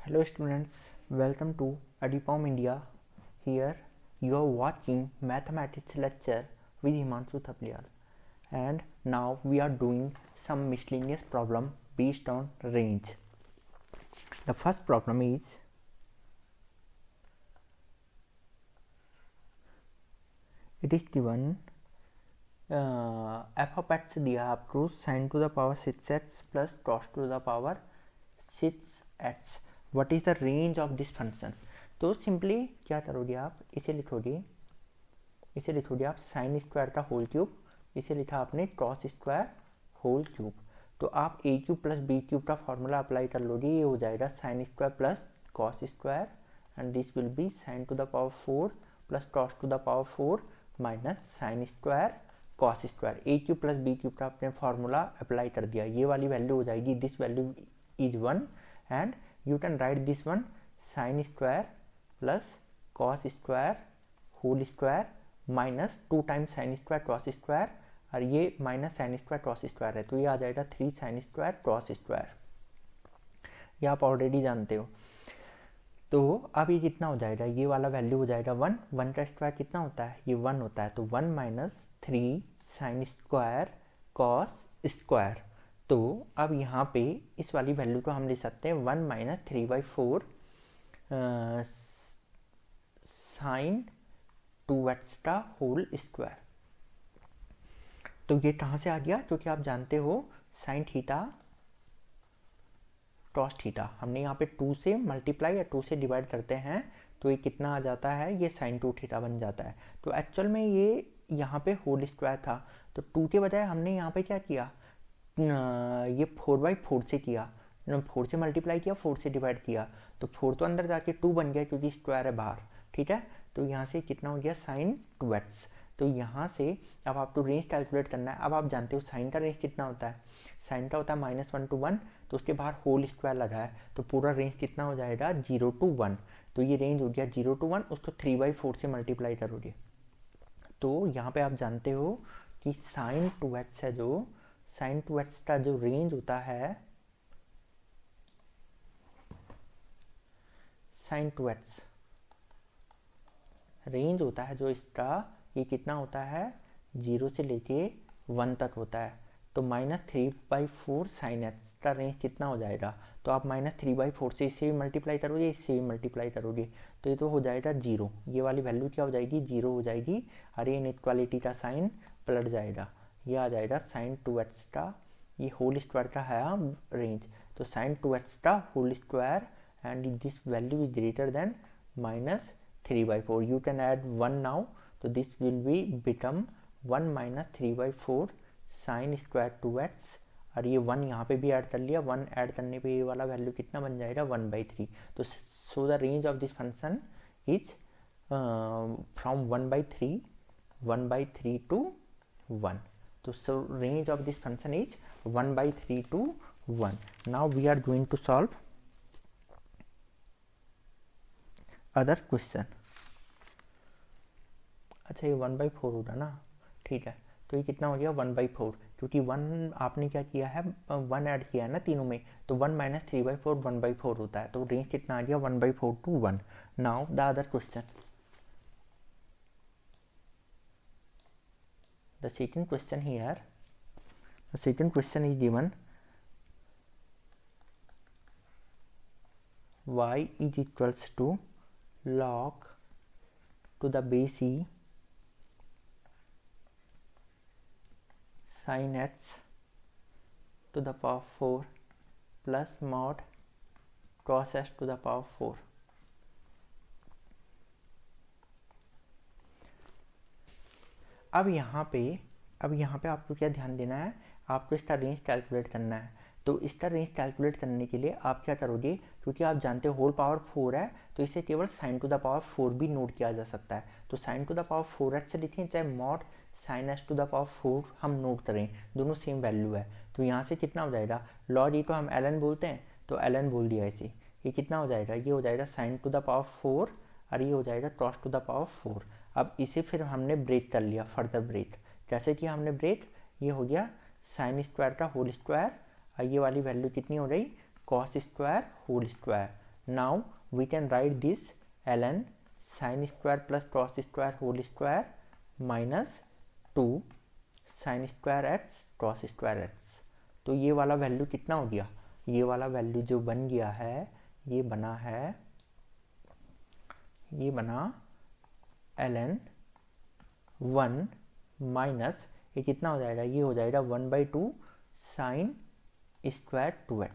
Hello students, welcome to Adipom India. Here you are watching mathematics lecture with Himanshu Thapliyal, and now we are doing some miscellaneous problem based on range. The first problem is it is given f of x दिया आपको sin to the power 6x plus cos to the power 6x. What is the range of this function? तो simply क्या करोगे आप, इसे लिखोगे आप sine square का होल क्यूब, इसे लिखा आपने कॉस स्क्वायर होल क्यूब. तो आप A cube plus B cube का फॉर्मूला अप्लाई कर लोगे, ये हो जाएगा sine square plus cos square and this will be sine to the power 4 plus cos to the power 4 minus sine square cos square. A cube plus B cube का आपने formula apply कर दिया, ये वाली वैल्यू हो जाएगी, this value is 1 and you can write this one sine square plus cos square whole square minus 2 times sine square cos square, और ये minus sine square cos square है, तो ये आ जाएगा 3 साइन स्क्वायर कॉस स्क्वायर. ये आप already जानते हो. तो अब ये कितना हो जाएगा, ये वाला वैल्यू हो जाएगा 1. 1 का स्क्वायर कितना होता है, ये 1 होता है, तो 1 minus 3 sign square cos square. तो अब यहाँ पे इस वाली वैल्यू को हम ले सकते हैं 1 माइनस 3/4 साइन 2x का होल स्क्वायर. तो ये कहाँ से आ गया, क्योंकि आप जानते हो साइन थीटा कॉस थीटा, हमने यहाँ पे 2 से मल्टीप्लाई या 2 से डिवाइड करते हैं तो ये कितना आ जाता है, ये साइन 2 थीटा बन जाता है. तो एक्चुअल में ये यहाँ पे होल स्क्वायर था, तो 2 के बजाय हमने यहाँ पे क्या किया, ये 4/4 से किया, 4 से मल्टीप्लाई किया, 4 से डिवाइड किया, तो 4 तो अंदर जाके 2 बन गया क्योंकि स्क्वायर है बाहर. ठीक है, तो यहाँ से कितना हो गया साइन 2x. तो यहाँ से अब आपको रेंज कैलकुलेट करना है. अब आप जानते हो साइन का रेंज कितना होता है, साइन का होता है -1 to 1, तो उसके बाहर होल स्क्वायर लगा है, तो पूरा रेंज कितना हो जाएगा 0 to 1. तो ये रेंज हो गया 0 to 1, उसको 3/4 से मल्टीप्लाई करोगे. तो यहाँ पे आप जानते हो कि साइन 2x है, जो साइन 2x का जो रेंज होता है, साइन 2x रेंज होता है जो इसका, ये कितना होता है 0 से लेके 1 तक होता है. तो -3/4 साइन एक्स का रेंज कितना हो जाएगा, तो आप -3/4 से इससे भी मल्टीप्लाई करोगे, इससे भी मल्टीप्लाई करोगे, तो ये तो हो जाएगा 0. ये वाली वैल्यू क्या हो जाएगी, 0 हो जाएगी, और ये इनइक्वालिटी का साइन पलट जाएगा, ये आ जाएगा साइन 2x का, ये होल स्क्वायर का है रेंज, तो साइन 2x का whole square and this value is greater than -3/4. You can add 1 now, तो this will be become 1 minus 3/4 sine square 2x, और ये 1 यहाँ पे भी ऐड कर लिया, 1 ऐड करने पे ये वाला वैल्यू कितना बन जाएगा 1/3. तो so the range of this function is from 1/3 to 1. तो so range of this function is 1/3 to 1. Now we are going to solve other question. अच्छा, ये 1/4 होगा ना, ठीक है, तो ये कितना हो गया 1/4, क्योंकि 1 आपने क्या किया है, 1 ऐड किया है ना तीनों में, तो 1 माइनस 3/4 1/4 होता है, तो रेंज कितना आ गया 1/4 to 1. Now the other question, the second question here, the second question is given y is equals to log to the base e sin x to the power 4 plus mod cos x to the power 4. अब यहाँ पे आपको क्या ध्यान देना है, आपको इसका रेंज कैलकुलेट करना है. तो इसका रेंज कैलकुलेट करने के लिए आप क्या करोगे, क्योंकि आप जानते हो होल पावर 4 है, तो इसे केवल साइन टू द पावर 4 भी नोट किया जा सकता है. तो sign to the power 4x से लिखें, चाहे mod sine x to the power 4 हम नोट करें, दोनों सेम वैल्यू है. तो यहाँ से कितना हो जाएगा, लॉग ई को हम ln बोलते हैं, तो ln बोल दिया इसे, ये कितना हो जाएगा, ये हो जाएगा साइन टू द पावर 4, और ये हो जाएगा कॉस टू द पावर 4. अब इसे फिर हमने ब्रेक कर लिया, फर्दर ब्रेक कैसे किया हमने ब्रेक, ये हो गया साइन स्क्वायर का होल स्क्वायर, और ये वाली वैल्यू कितनी हो गई cos square whole square, now we can write this ln sine square plus cos square whole square minus 2 sine square x cos square x. तो ये वाला वैल्यू कितना हो गया, ये वाला वैल्यू जो बन गया है ये बना ln 1 माइनस ये कितना हो जाएगा, ये हो जाएगा 1/2 साइन स्क्वायर 2x।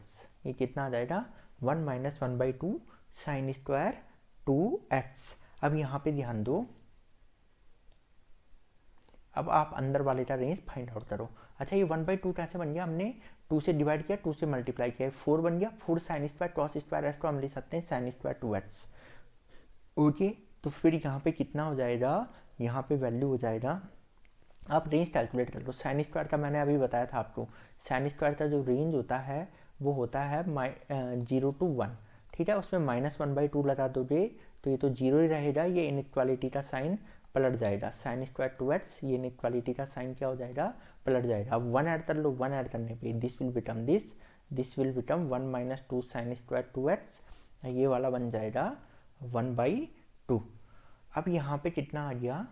ये कितना आ जाएगा 1 माइनस 1/2 साइन स्क्वायर 2x। अब यहाँ पे ध्यान दो, अब आप अंदर वाले का रेंज फाइंड आउट करो। अच्छा ये 1/2 कैसे बन गया, हमने 2 से डिवाइड किया, 2 से मल्टीप्लाई किया, 4 बन गया। 4 sign square cos square x को हम ले सकते हैं साइन स्क्वायर 2x। ओके, तो फिर यहाँ पे कितना हो जाएगा, यहाँ पे वैल्यू हो जाएगा, आप रेंज कैलकुलेट कर लो। साइन स्क्वायर का मैंने अभी बताया था आपको, साइन स्क्वायर का जो रेंज होता है वो होता है 0 to 1, ठीक है। उसमें -1/2 लगा दोगे तो ये तो 0 ही रहेगा, ये इनइक्वालिटी का साइन पलट जाएगा। साइन स्क्वायर 2x, ये इनइक्वालिटी का साइन क्या हो जाएगा, पलट जाएगा। अब 1 ऐड कर लो, 1 ऐड करने पे this will become this will become 1 minus 2 sine square 2x, ये वाला बन जाएगा 1/2। अब यहाँ पे कितना आ गया,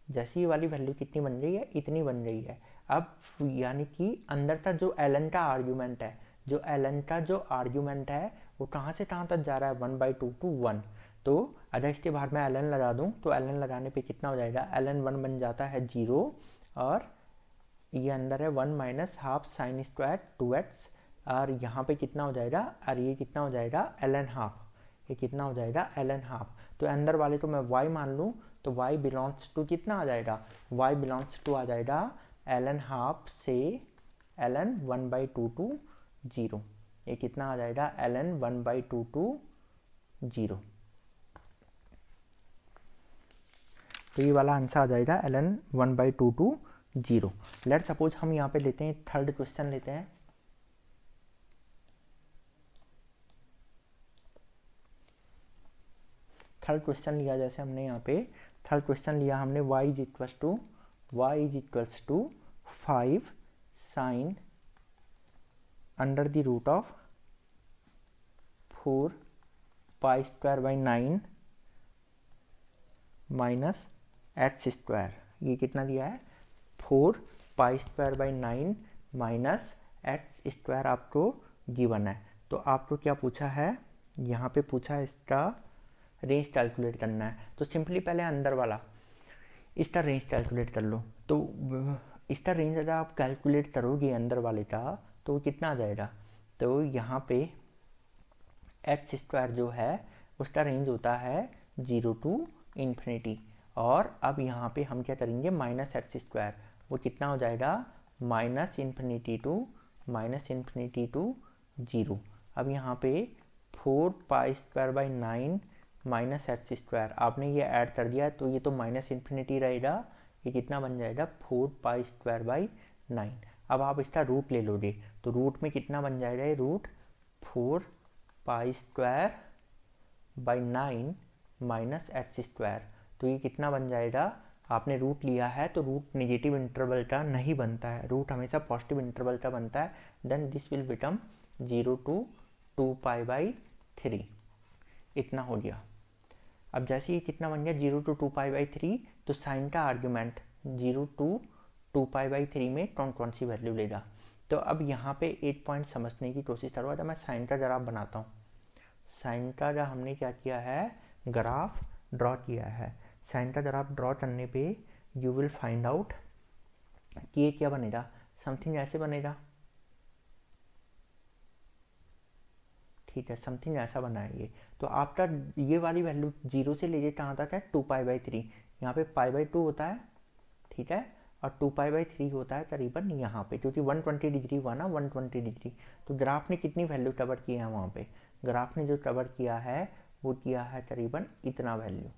जैसी ये वाली वैल्यू कितनी बन रही है, इतनी बन रही है। अब यानी कि अंदर का जो ln का आर्ग्यूमेंट है, जो ln का जो आर्ग्यूमेंट है वो कहाँ से कहाँ तक जा रहा है, 1/2 to 1। तो अगर इसके बाहर मैं ln लगा दूँ तो ln लगाने पे कितना हो जाएगा, ln 1 बन जाता है 0 और ये अंदर है 1 minus half sine square 2x और यहाँ पे कितना हो जाएगा, और ये कितना हो जाएगा ln हाफ, ये कितना हो जाएगा ln हाफ। तो अंदर वाले को मैं y मान लूँ तो y बिलोंग्स टू कितना आ जाएगा, y बिलोंग्स टू आ जाएगा ln हाफ से ln 1/2 to 0। ये कितना आ जाएगा ln 1/2 to 0। तो ये वाला आंसर आ जाएगा ln 1/2 to 0। लेट सपोज हम यहाँ पे लेते हैं थर्ड क्वेश्चन लेते हैं। थर्ड क्वेश्चन लिया, जैसे हमने यहाँ पे थर्ड क्वेश्चन लिया हमने y is equals to 5 sine under the root of 4 pi square by 9 minus x square. ये कितना दिया है, 4 pi square by 9 minus x square आपको गिवन है। तो आपको क्या पूछा है, यहाँ पे पूछा है इसका रेंज कैलकुलेट करना है। तो सिंपली पहले अंदर वाला इसका रेंज कैलकुलेट कर लो। तो इसका रेंज अगर आप कैलकुलेट करोगे अंदर वाले का तो कितना आ जाएगा, तो यहाँ पे एक्स स्क्वायर जो है उसका रेंज होता है 0 to इन्फिनिटी। और अब यहाँ पे हम क्या करेंगे, माइनस एक्स स्क्वायर, वो कितना हो जाएगा माइनस इन्फिनिटी टू 0। अब यहाँ पे 4 pi square by 9 minus x square आपने ये ऐड कर दिया तो ये तो माइनस इन्फिनिटी रहेगा, ये कितना बन जाएगा 4 पाई स्क्वायर बाई 9। अब आप इसका रूट ले लोगे तो रूट में कितना बन जाएगा, ये root 4 pi square by 9 minus x square. तो ये कितना बन जाएगा, आपने रूट लिया है तो रूट नेगेटिव इंटरवल का नहीं बनता है, रूट हमेशा पॉजिटिव इंटरवल का बनता है। Then this will become 0 to 2 pi by 3, इतना हो गया। अब जैसे ही कितना बन गया 0 to 2 पाई बाई 3, तो साइन का आर्ग्यूमेंट 0 to 2 पाई बाई 3 में कौन कौन सी वैल्यू लेगा। तो अब यहाँ पे एक पॉइंट समझने की कोशिश करो। जब मैं साइन का ग्राफ बनाता हूँ, साइन का जब हमने क्या किया है, ग्राफ ड्रॉ किया है। साइन का ग्राफ ड्रॉ करने पे यू विल फाइंड आउट कि ये क्या बनेगा, समथिंग ऐसे बनेगा, ठीक है, समथिंग ऐसा बना है ये। तो आपका ये वाली वैल्यू 0 से लेके कहाँ तक है, 2 पाई बाई 3। यहाँ पे पाई बाई 2 होता है, ठीक है, और 2 पाई बाई 3 होता है करीबन यहाँ पे, क्योंकि 120 डिग्री हुआ ना, 120 डिग्री। तो ग्राफ ने कितनी वैल्यू कवर की है वहाँ पे, ग्राफ ने जो कवर किया है वो किया है करीबन इतना वैल्यू,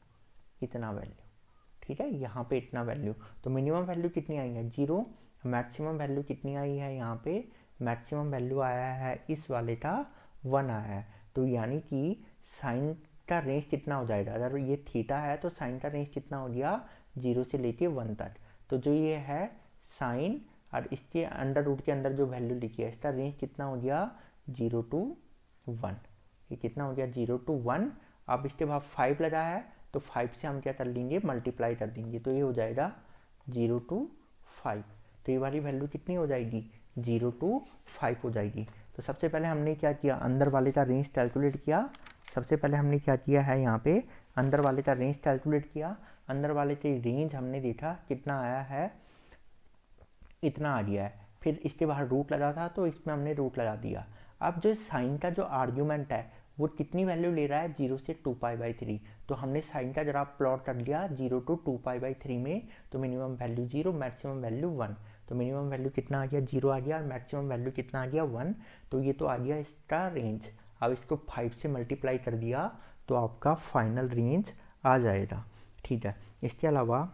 ठीक है, यहाँ पे इतना वैल्यू। तो मिनिमम वैल्यू कितनी आई है 0, मैक्सिमम वैल्यू कितनी आई है यहाँ पे, मैक्सिमम वैल्यू आया है इस वाले का 1 आया है। तो यानी कि साइन का रेंज कितना हो जाएगा, अगर ये थीटा है तो साइन का रेंज कितना हो गया 0 से लेके 1 तक। तो जो ये है साइन और इसके अंडर रूट के अंदर जो वैल्यू लिखी है इसका रेंज कितना हो गया 0 to 1, ये कितना हो गया 0 to 1। अब इसके बाद 5 लगा है तो 5 से हम क्या कर लेंगे मल्टीप्लाई कर देंगे, तो ये हो जाएगा 0 to 5। तो ये वाली वैल्यू कितनी हो जाएगी 0 to 5 हो जाएगी। तो सबसे पहले हमने क्या किया अंदर वाले का रेंज कैलकुलेट किया। सबसे पहले हमने क्या किया है यहाँ पे अंदर वाले का रेंज कैलकुलेट किया। अंदर वाले की रेंज हमने देखा कितना आया है, इतना आ गया है। फिर इसके बाहर रूट लगा था तो इसमें हमने रूट लगा दिया। अब जो साइन का जो आर्ग्यूमेंट है वो कितनी वैल्यू ले रहा है 0 से 2π/3। तो हमने साइन का ग्राफ प्लॉट कर दिया 0 to 2π/3 में। तो मिनिमम वैल्यू 0, मैक्सिमम वैल्यू 1। तो मिनिमम वैल्यू कितना आ गया 0 आ गया और मैक्सिमम वैल्यू कितना आ गया 1। तो ये तो आ गया इसका रेंज। अब इसको 5 से मल्टीप्लाई कर दिया तो आपका फाइनल रेंज आ जाएगा। ठीक है, इसके अलावा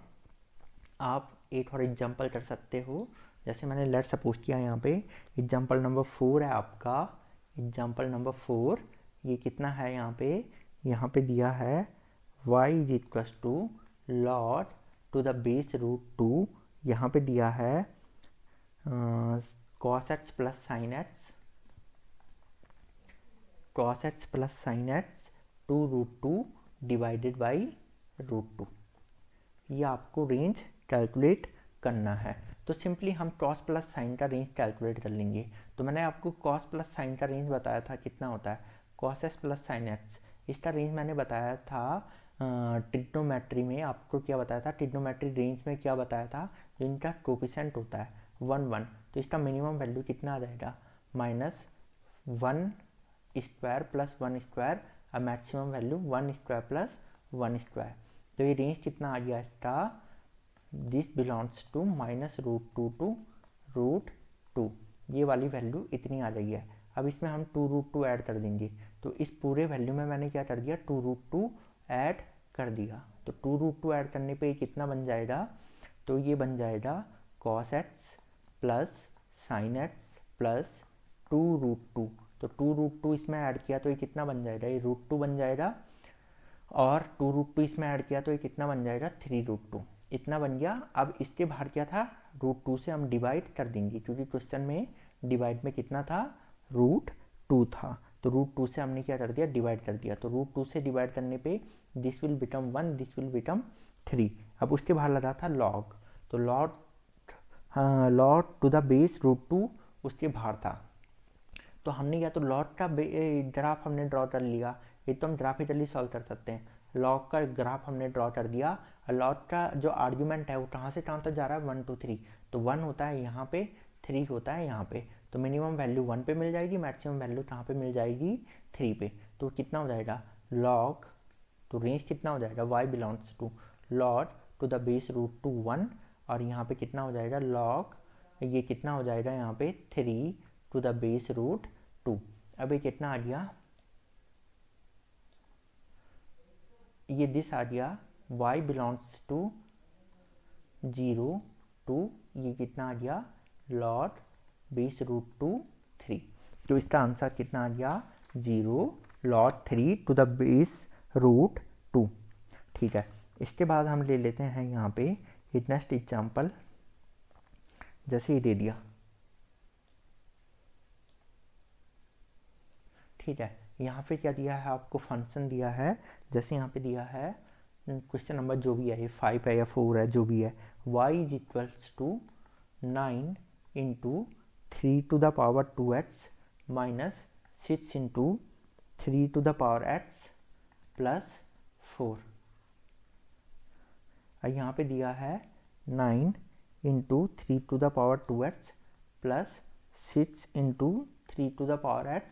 आप एक और एग्जांपल कर सकते हो। जैसे मैंने लेट सपोज किया यहाँ पे एग्जांपल नंबर 4 है आपका। एग्जांपल नंबर 4 ये कितना है यहाँ पे दिया है y is equals to log to the base root 2। यहाँ पे दिया है cos x plus sine x, cos x plus sine x to root 2 divided by root 2। ये आपको रेंज कैलकुलेट करना है। तो सिंपली हम cos प्लस साइन का रेंज कैलकुलेट कर लेंगे। तो मैंने आपको cos प्लस साइन का रेंज बताया था कितना होता है cos x plus sine x। इसका रेंज मैंने बताया था ट्रिग्नोमेट्री में। आपको क्या बताया था ट्रिग्नोमेट्री रेंज में क्या बताया था, इनका कोफिशिएंट होता है 1 1। तो इसका मिनिमम वैल्यू कितना आ जाएगा -1 स्क्वायर प्लस 1 स्क्वायर और maximum value 1 square plus 1 square. तो ये रेंज कितना आ गया इसका, दिस बिलोंग्स टू -√2 टू √2। ये वाली वैल्यू इतनी आ गई है। अब इसमें हम 2√2 ऐड कर देंगे। तो इस पूरे वैल्यू में मैंने क्या कर दिया 2√2 ऐड कर दिया। तो 2√2 ऐड करने पे कितना बन जाएगा, तो ये बन जाएगा cos x plus sine x plus 2√2। तो 2√2 इसमें ऐड किया तो ये कितना बन जाएगा, ये √2 बन जाएगा। और 2√2 इसमें ऐड किया तो ये कितना बन जाएगा 3√2। इतना बन गया। अब इसके बाहर क्या था √2 से हम डिवाइड कर देंगे, क्योंकि क्वेश्चन में डिवाइड में कितना था √2 था। तो √2 से हमने क्या कर दिया डिवाइड कर दिया। तो √2 से डिवाइड करने पे this will become 1, this will become 3। अब उसके बाहर लगा था लॉग। तो लॉग टू द बेस √2 उसके बाहर था। तो हमने क्या तो लॉग का ग्राफ हमने ड्रॉ कर लिया। ये तो हम ग्राफिकली सॉल्व कर सकते हैं। लॉग का ग्राफ हमने ड्रॉ कर दिया। लॉग का जो आर्ग्यूमेंट है वो कहाँ से कहाँ तक जा रहा है 1 2 3। तो 1 होता है यहाँ पे, 3 होता है यहाँ पे। तो मिनिमम वैल्यू 1 पे मिल जाएगी, मैक्सिमम वैल्यू कहाँ पे मिल जाएगी 3 पे। तो कितना हो जाएगा लॉग, तो रेंज कितना हो जाएगा y belongs to log to the base √2 1। और यहाँ पे कितना हो जाएगा लॉग, ये कितना हो जाएगा यहाँ पे 3 टू द बेस √2। अब ये कितना आ गया, ये दिस आ गया y बिलोंग्स टू 0 टू ये कितना आ गया लॉग बेस √2 3। तो इसका आंसर कितना आ गया 0 लॉग 3 टू द बेस √2। ठीक है, इसके बाद हम ले लेते हैं यहाँ पे एक नेक्स्ट एग्जाम्पल। जैसे ये दे दिया, ठीक है, यहाँ पे क्या दिया है आपको फंक्शन दिया है। जैसे यहाँ पे दिया है क्वेश्चन नंबर जो भी है, ये 5 है या 4 है जो भी है, y is equals to 9 into 3 to the power 2x minus 6 into 3 to the power x plus 4। यहाँ पे दिया है 9 into 3 to the power 2x plus 6 into 3 to the power x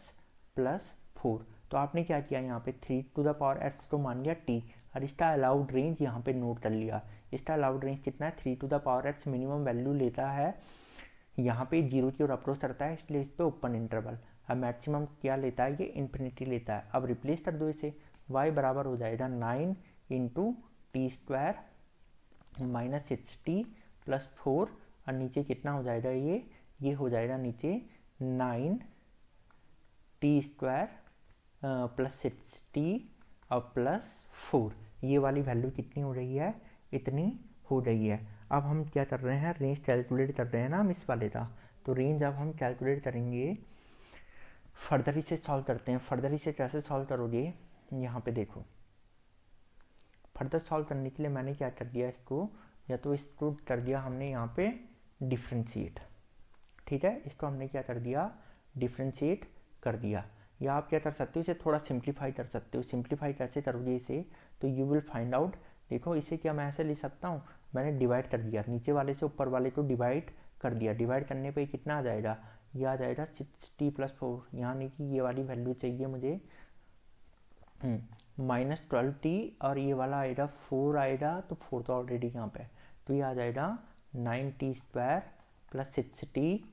plus 4। तो आपने क्या किया यहाँ पे 3 टू द पावर x को मान लिया t और इसका अलाउड रेंज यहाँ पे नोट कर लिया। इसका अलाउड रेंज कितना है 3 to the power x minimum value लेता है, यहाँ पे 0 की ओर अप्रोच करता है इसलिए इस पर ओपन इंटरवल। अब मैक्सिमम क्या लेता है ये इन्फिनिटी लेता है। अब रिप्लेस कर दो इसे, y बराबर हो जाएगा 9 into T square minus 6t plus 4 और नीचे कितना हो जाएगा ये हो जाएगा नीचे 9 टी स्क्वायर प्लस 6t और प्लस 4। ये वाली वैल्यू कितनी हो रही है, इतनी हो रही है। अब हम क्या कर रहे हैं रेंज कैलकुलेट कर रहे हैं ना हम इस वाले का। तो रेंज अब हम कैलकुलेट करेंगे फर्दर इसे सॉल्व करते हैं। फर्दर इसे कैसे सॉल्व करोगे, यहाँ पे देखो, फर्दर सॉल्व करने के लिए मैंने क्या कर दिया, इसको या तो इसको कर दिया हमने यहाँ पे डिफ्रेंशिएट, ठीक है, इसको हमने क्या कर दिया, डिफ्रेंशिएट कर दिया। या आप क्या कर सकते हो, इसे थोड़ा सिंप्लीफाई कर सकते हो। सिंप्लीफाई कैसे करोगे इसे, तो यू विल फाइंड आउट। देखो इसे क्या मैं ऐसे लिख सकता हूँ, मैंने डिवाइड कर दिया, नीचे वाले से ऊपर वाले को डिवाइड कर दिया। डिवाइड करने पे कितना आ जाएगा, ये आ जाएगा 60 + 4, यानी कि ये वाली वैल्यू चाहिए मुझे -12t, और ये वाला आएगा 4 आएगा, तो 4 तो ऑलरेडी यहाँ पे है, तो ये आ जाएगा 9t² + 6t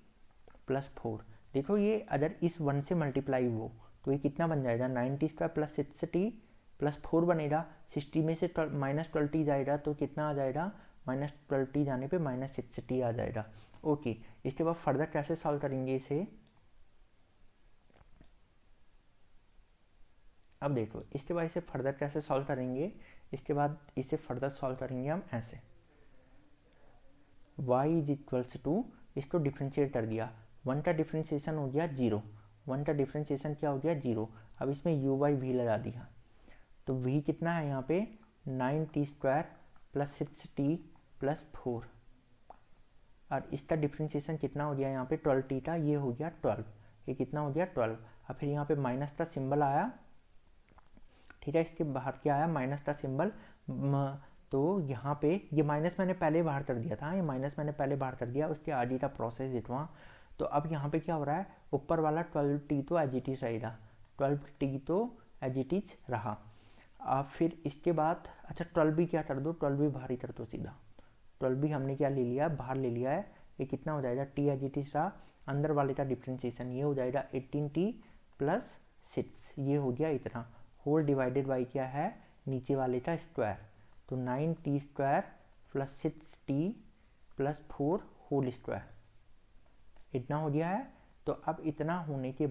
+ 4। देखो ये अगर इस 1 से मल्टीप्लाई हो तो ये कितना बन जाएगा, 9t² + 6t + 4 बनेगा। 60 में से -12t जाएगा तो कितना आ जाएगा, -12t जाने पे -6t आ जाएगा। ओके, इसके बाद फर्दर कैसे सॉल्व करेंगे इसे, अब देखो इसके बाद इसे फर्दर कैसे सॉल्व करेंगे। इसके बाद इसे फर्दर सॉल्व करेंगे हम ऐसे, y = इसको डिफ्रेंशिएट कर दिया, 1 का डिफ्रेंशिएशन हो गया 0, 1 का डिफ्रेंशिएशन क्या हो गया 0। अब इसमें u/v लगा दिया, तो v कितना है यहाँ पे 9t² + 6t + 4, और इसका डिफ्रेंशिएशन कितना हो गया यहाँ पे 12t का, ये हो गया 12, ये कितना हो गया 12। अब फिर यहाँ पे माइनस का सिंबल आया, ठीक है, इसके बाहर क्या आया, माइनस का सिंबल, तो यहाँ पे ये माइनस मैंने पहले बाहर कर दिया था, ये माइनस मैंने पहले बाहर कर दिया, उसके आगे का प्रोसेस दिखवा। तो अब यहाँ पे क्या हो रहा है, ऊपर वाला 12t तो एज इट इज रहेगा, 12t तो एज इट इज रहा। अब फिर इसके बाद अच्छा 12 भी क्या कर दो, 12 भी बाहर ही कर दो सीधा, 12 भी हमने क्या ले लिया, बाहर ले लिया है। ये कितना हो जाएगा, t एज इट इज रहा, अंदर वाले का डिफ्रेंशिएशन ये हो जाएगा 18t + 6, ये हो गया इतना, होल डिवाइडेड बाई क्या है, नीचे वाले का स्क्वायर, तो 9t² + 6t + 4 होल स्क्वायर, इतना हो गया है। तो अब इतना होने के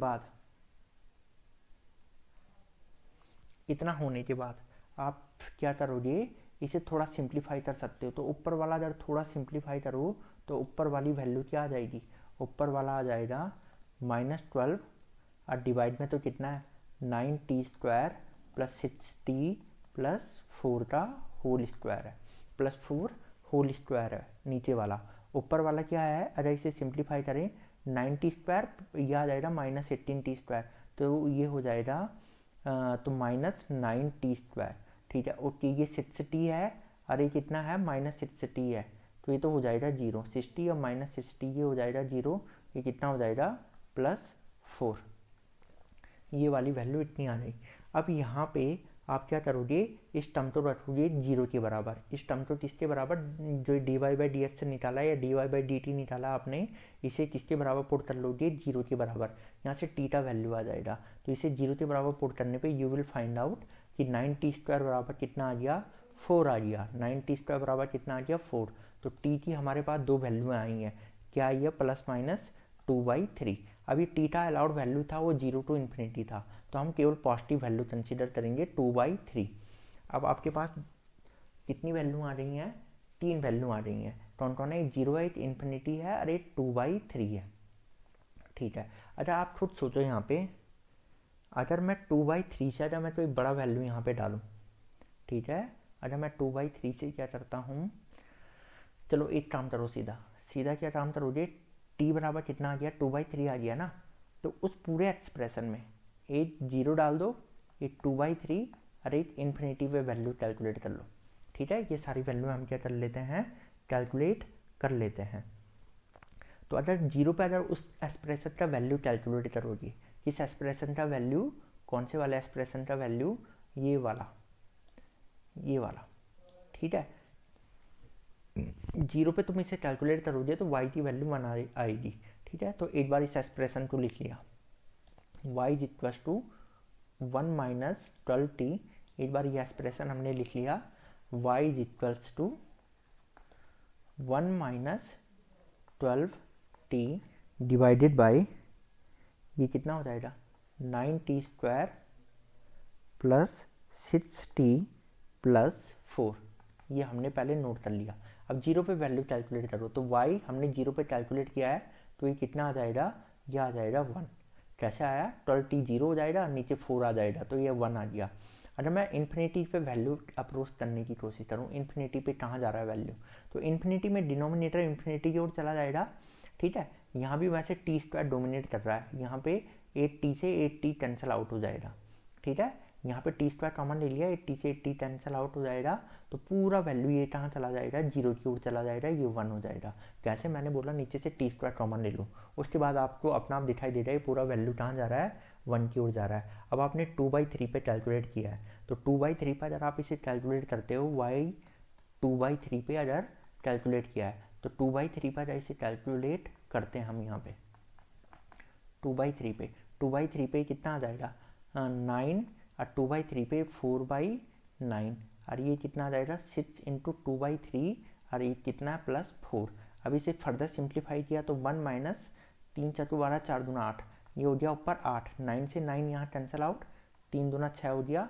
बाद आप क्या करोगे, इसे थोड़ा सिंप्लीफाई कर सकते हो। तो ऊपर वाला अगर थोड़ा सिंप्लीफाई करो तो ऊपर वाली वैल्यू क्या आ जाएगी, ऊपर वाला आ जाएगा -12, और डिवाइड में तो कितना है 9t² + 6t + 4 का होल स्क्वायर है, +4 होल स्क्वायर है नीचे वाला। ऊपर वाला क्या है, अगर इसे सिंप्लीफाई करें 9t², यह आ जाएगा -18t², तो ये हो जाएगा तो -9t², ठीक है। ओके, ये 6t है और ये कितना है, -6t है, तो ये तो हो जाएगा 0, 60 और -60 ये हो जाएगा 0, ये कितना हो जाएगा +4, ये वाली वैल्यू इतनी आ गई। अब यहाँ पे आप क्या करोगे, इस टर्म को रखोगे 0 के बराबर, इस टर्म को किसके बराबर, जो dy/dx निकाला या dy/dt निकाला आपने, इसे किसके बराबर पुट कर लोगे, 0 के बराबर। यहाँ से t का वैल्यू आ जाएगा, तो इसे 0 के बराबर पुट करने पे यू विल फाइंड आउट कि 9t² बराबर कितना आ गया, 4 आ गया, 9t² बराबर कितना आ गया 4। तो t की हमारे पास दो वैल्यू आई हैं, क्या आई है, +-2/3। अभी t का अलाउड वैल्यू था वो 0 to ∞ था, तो हम केवल पॉजिटिव वैल्यू कंसीडर करेंगे 2/3। अब आपके पास कितनी वैल्यू आ रही हैं, 3 वैल्यू आ रही हैं, कौन कौन है, एक 0 है, एक ∞ है और एक 2/3 है, ठीक है। अच्छा आप खुद सोचो यहाँ पे, अगर मैं 2/3 से अगर मैं कोई बड़ा वैल्यू यहाँ पे डालूँ, ठीक है, अगर मैं 2/3 से क्या करता हूँ, चलो एक काम करो, सीधा क्या काम करोगे, t बराबर कितना आ गया, 2/3 आ गया ना, तो उस पूरे एक्सप्रेशन में एक 0 डाल दो, एक 2/3 और एक इन्फिनिटी पे वैल्यू कैलकुलेट कर लो, ठीक है। ये सारी वैल्यू हम क्या कर लेते हैं, कैलकुलेट कर लेते हैं। तो अगर 0 पे अगर उस एक्सप्रेशन का वैल्यू कैलकुलेट करोगे, किस एक्सप्रेशन का वैल्यू, कौन से वाले एक्सप्रेशन का वैल्यू, ये वाला, ठीक है। 0 पे तुम इसे कैलकुलेट करोगे तो y की वैल्यू 1 आएगी, ठीक है। तो एक बार इस एक्सप्रेशन को लिख लिया, y = 1 - 12t, एक बार ये एक्सप्रेशन हमने लिख लिया, y = 1 - 12t डिवाइडेड बाय, ये कितना हो जाएगा, 9t² + 6t + 4, ये हमने पहले नोट कर लिया। अब 0 पे वैल्यू कैलकुलेट करो, तो y हमने 0 पे कैलकुलेट किया है, तो ये कितना आ जाएगा, ये आ जाएगा 1, कैसे आया, 12t 0 हो जाएगा, नीचे 4 आ जाएगा, तो ये 1 आ गया। अगर मैं इन्फिनिटी पे वैल्यू अप्रोच करने की कोशिश करूँ, इन्फिनिटी पे कहाँ जा रहा है वैल्यू, तो इन्फिनिटी में डिनोमिनेटर इन्फिनिटी की ओर चला जाएगा, ठीक है। यहाँ भी वैसे टी स्क्वायर डोमिनेट कर रहा है, यहाँ पे 8t से 8t कैंसिल आउट हो जाएगा, ठीक है। यहाँ पे टी स्क्वायर कॉमन ले लिया, 80 से 80 कैंसिल आउट हो जाएगा, तो पूरा वैल्यू ये कहाँ चला जाएगा, 0 की ओर चला जाएगा, ये 1 हो जाएगा। कैसे, मैंने बोला नीचे से टी स्क्वायर कॉमन ले लो, उसके बाद आपको अपना आप दिखाई दे रहा है पूरा वैल्यू कहाँ जा रहा है, 1 की ओर जा रहा है। अब आपने 2/3 पे कैलकुलेट किया है, तो 2/3 पे अगर आप इसे कैलकुलेट करते हो, y 2/3 पे अगर कैलकुलेट किया है, तो 2/3 पर इसे कैलकुलेट करते हैं हम यहाँ पे 2/3 पे, 2/3 पे कितना आ जाएगा 9, और 2/3 पे 4/9, और ये कितना आ जाएगा 6 इंटू 2/3, और ये कितना है +4। अब इसे फर्दर सिंप्लीफाई किया तो 1 माइनस 3 चौके 12 4 दूना 8, ये हो गया ऊपर 8, 9 से 9 यहाँ कैंसिल आउट, 3 दूना 6 हो गया,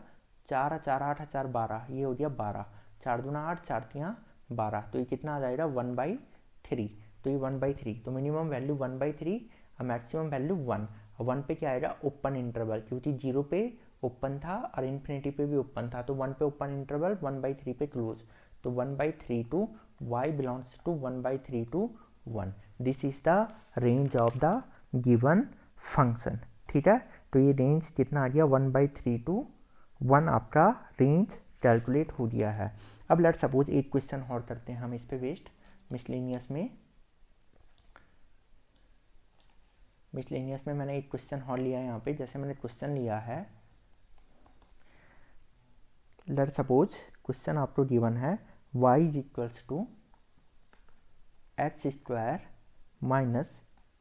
4 4 8 4 12, ये हो गया 12, 4 दूना 8 4 3 12, तो ये कितना आ जाएगा 1/3, तो ये 1/3, तो मिनिमम वैल्यू 1/3 और मैक्सिमम वैल्यू 1। 1 पे क्या आएगा ओपन इंटरवल, क्योंकि 0 पे ओपन था और इन्फिनिटी पे भी ओपन था, तो 1 पे ओपन इंटरवल, 1/3 पे क्लोज, तो 1/3 to y belongs to 1/3 to 1। This is the range of the given function, ठीक है। तो ये रेंज कितना आ गया 1/3 टू 1, आपका रेंज कैलकुलेट हो गया है। अब लेट सपोज एक क्वेश्चन और करते हैं हम इस पे बेस्ड मिसलेनियस में मैंने एक क्वेश्चन और लिया है यहाँ पे। जैसे मैंने क्वेश्चन लिया है, लेट सपोज क्वेश्चन आपको गिवन है y is equals to x² minus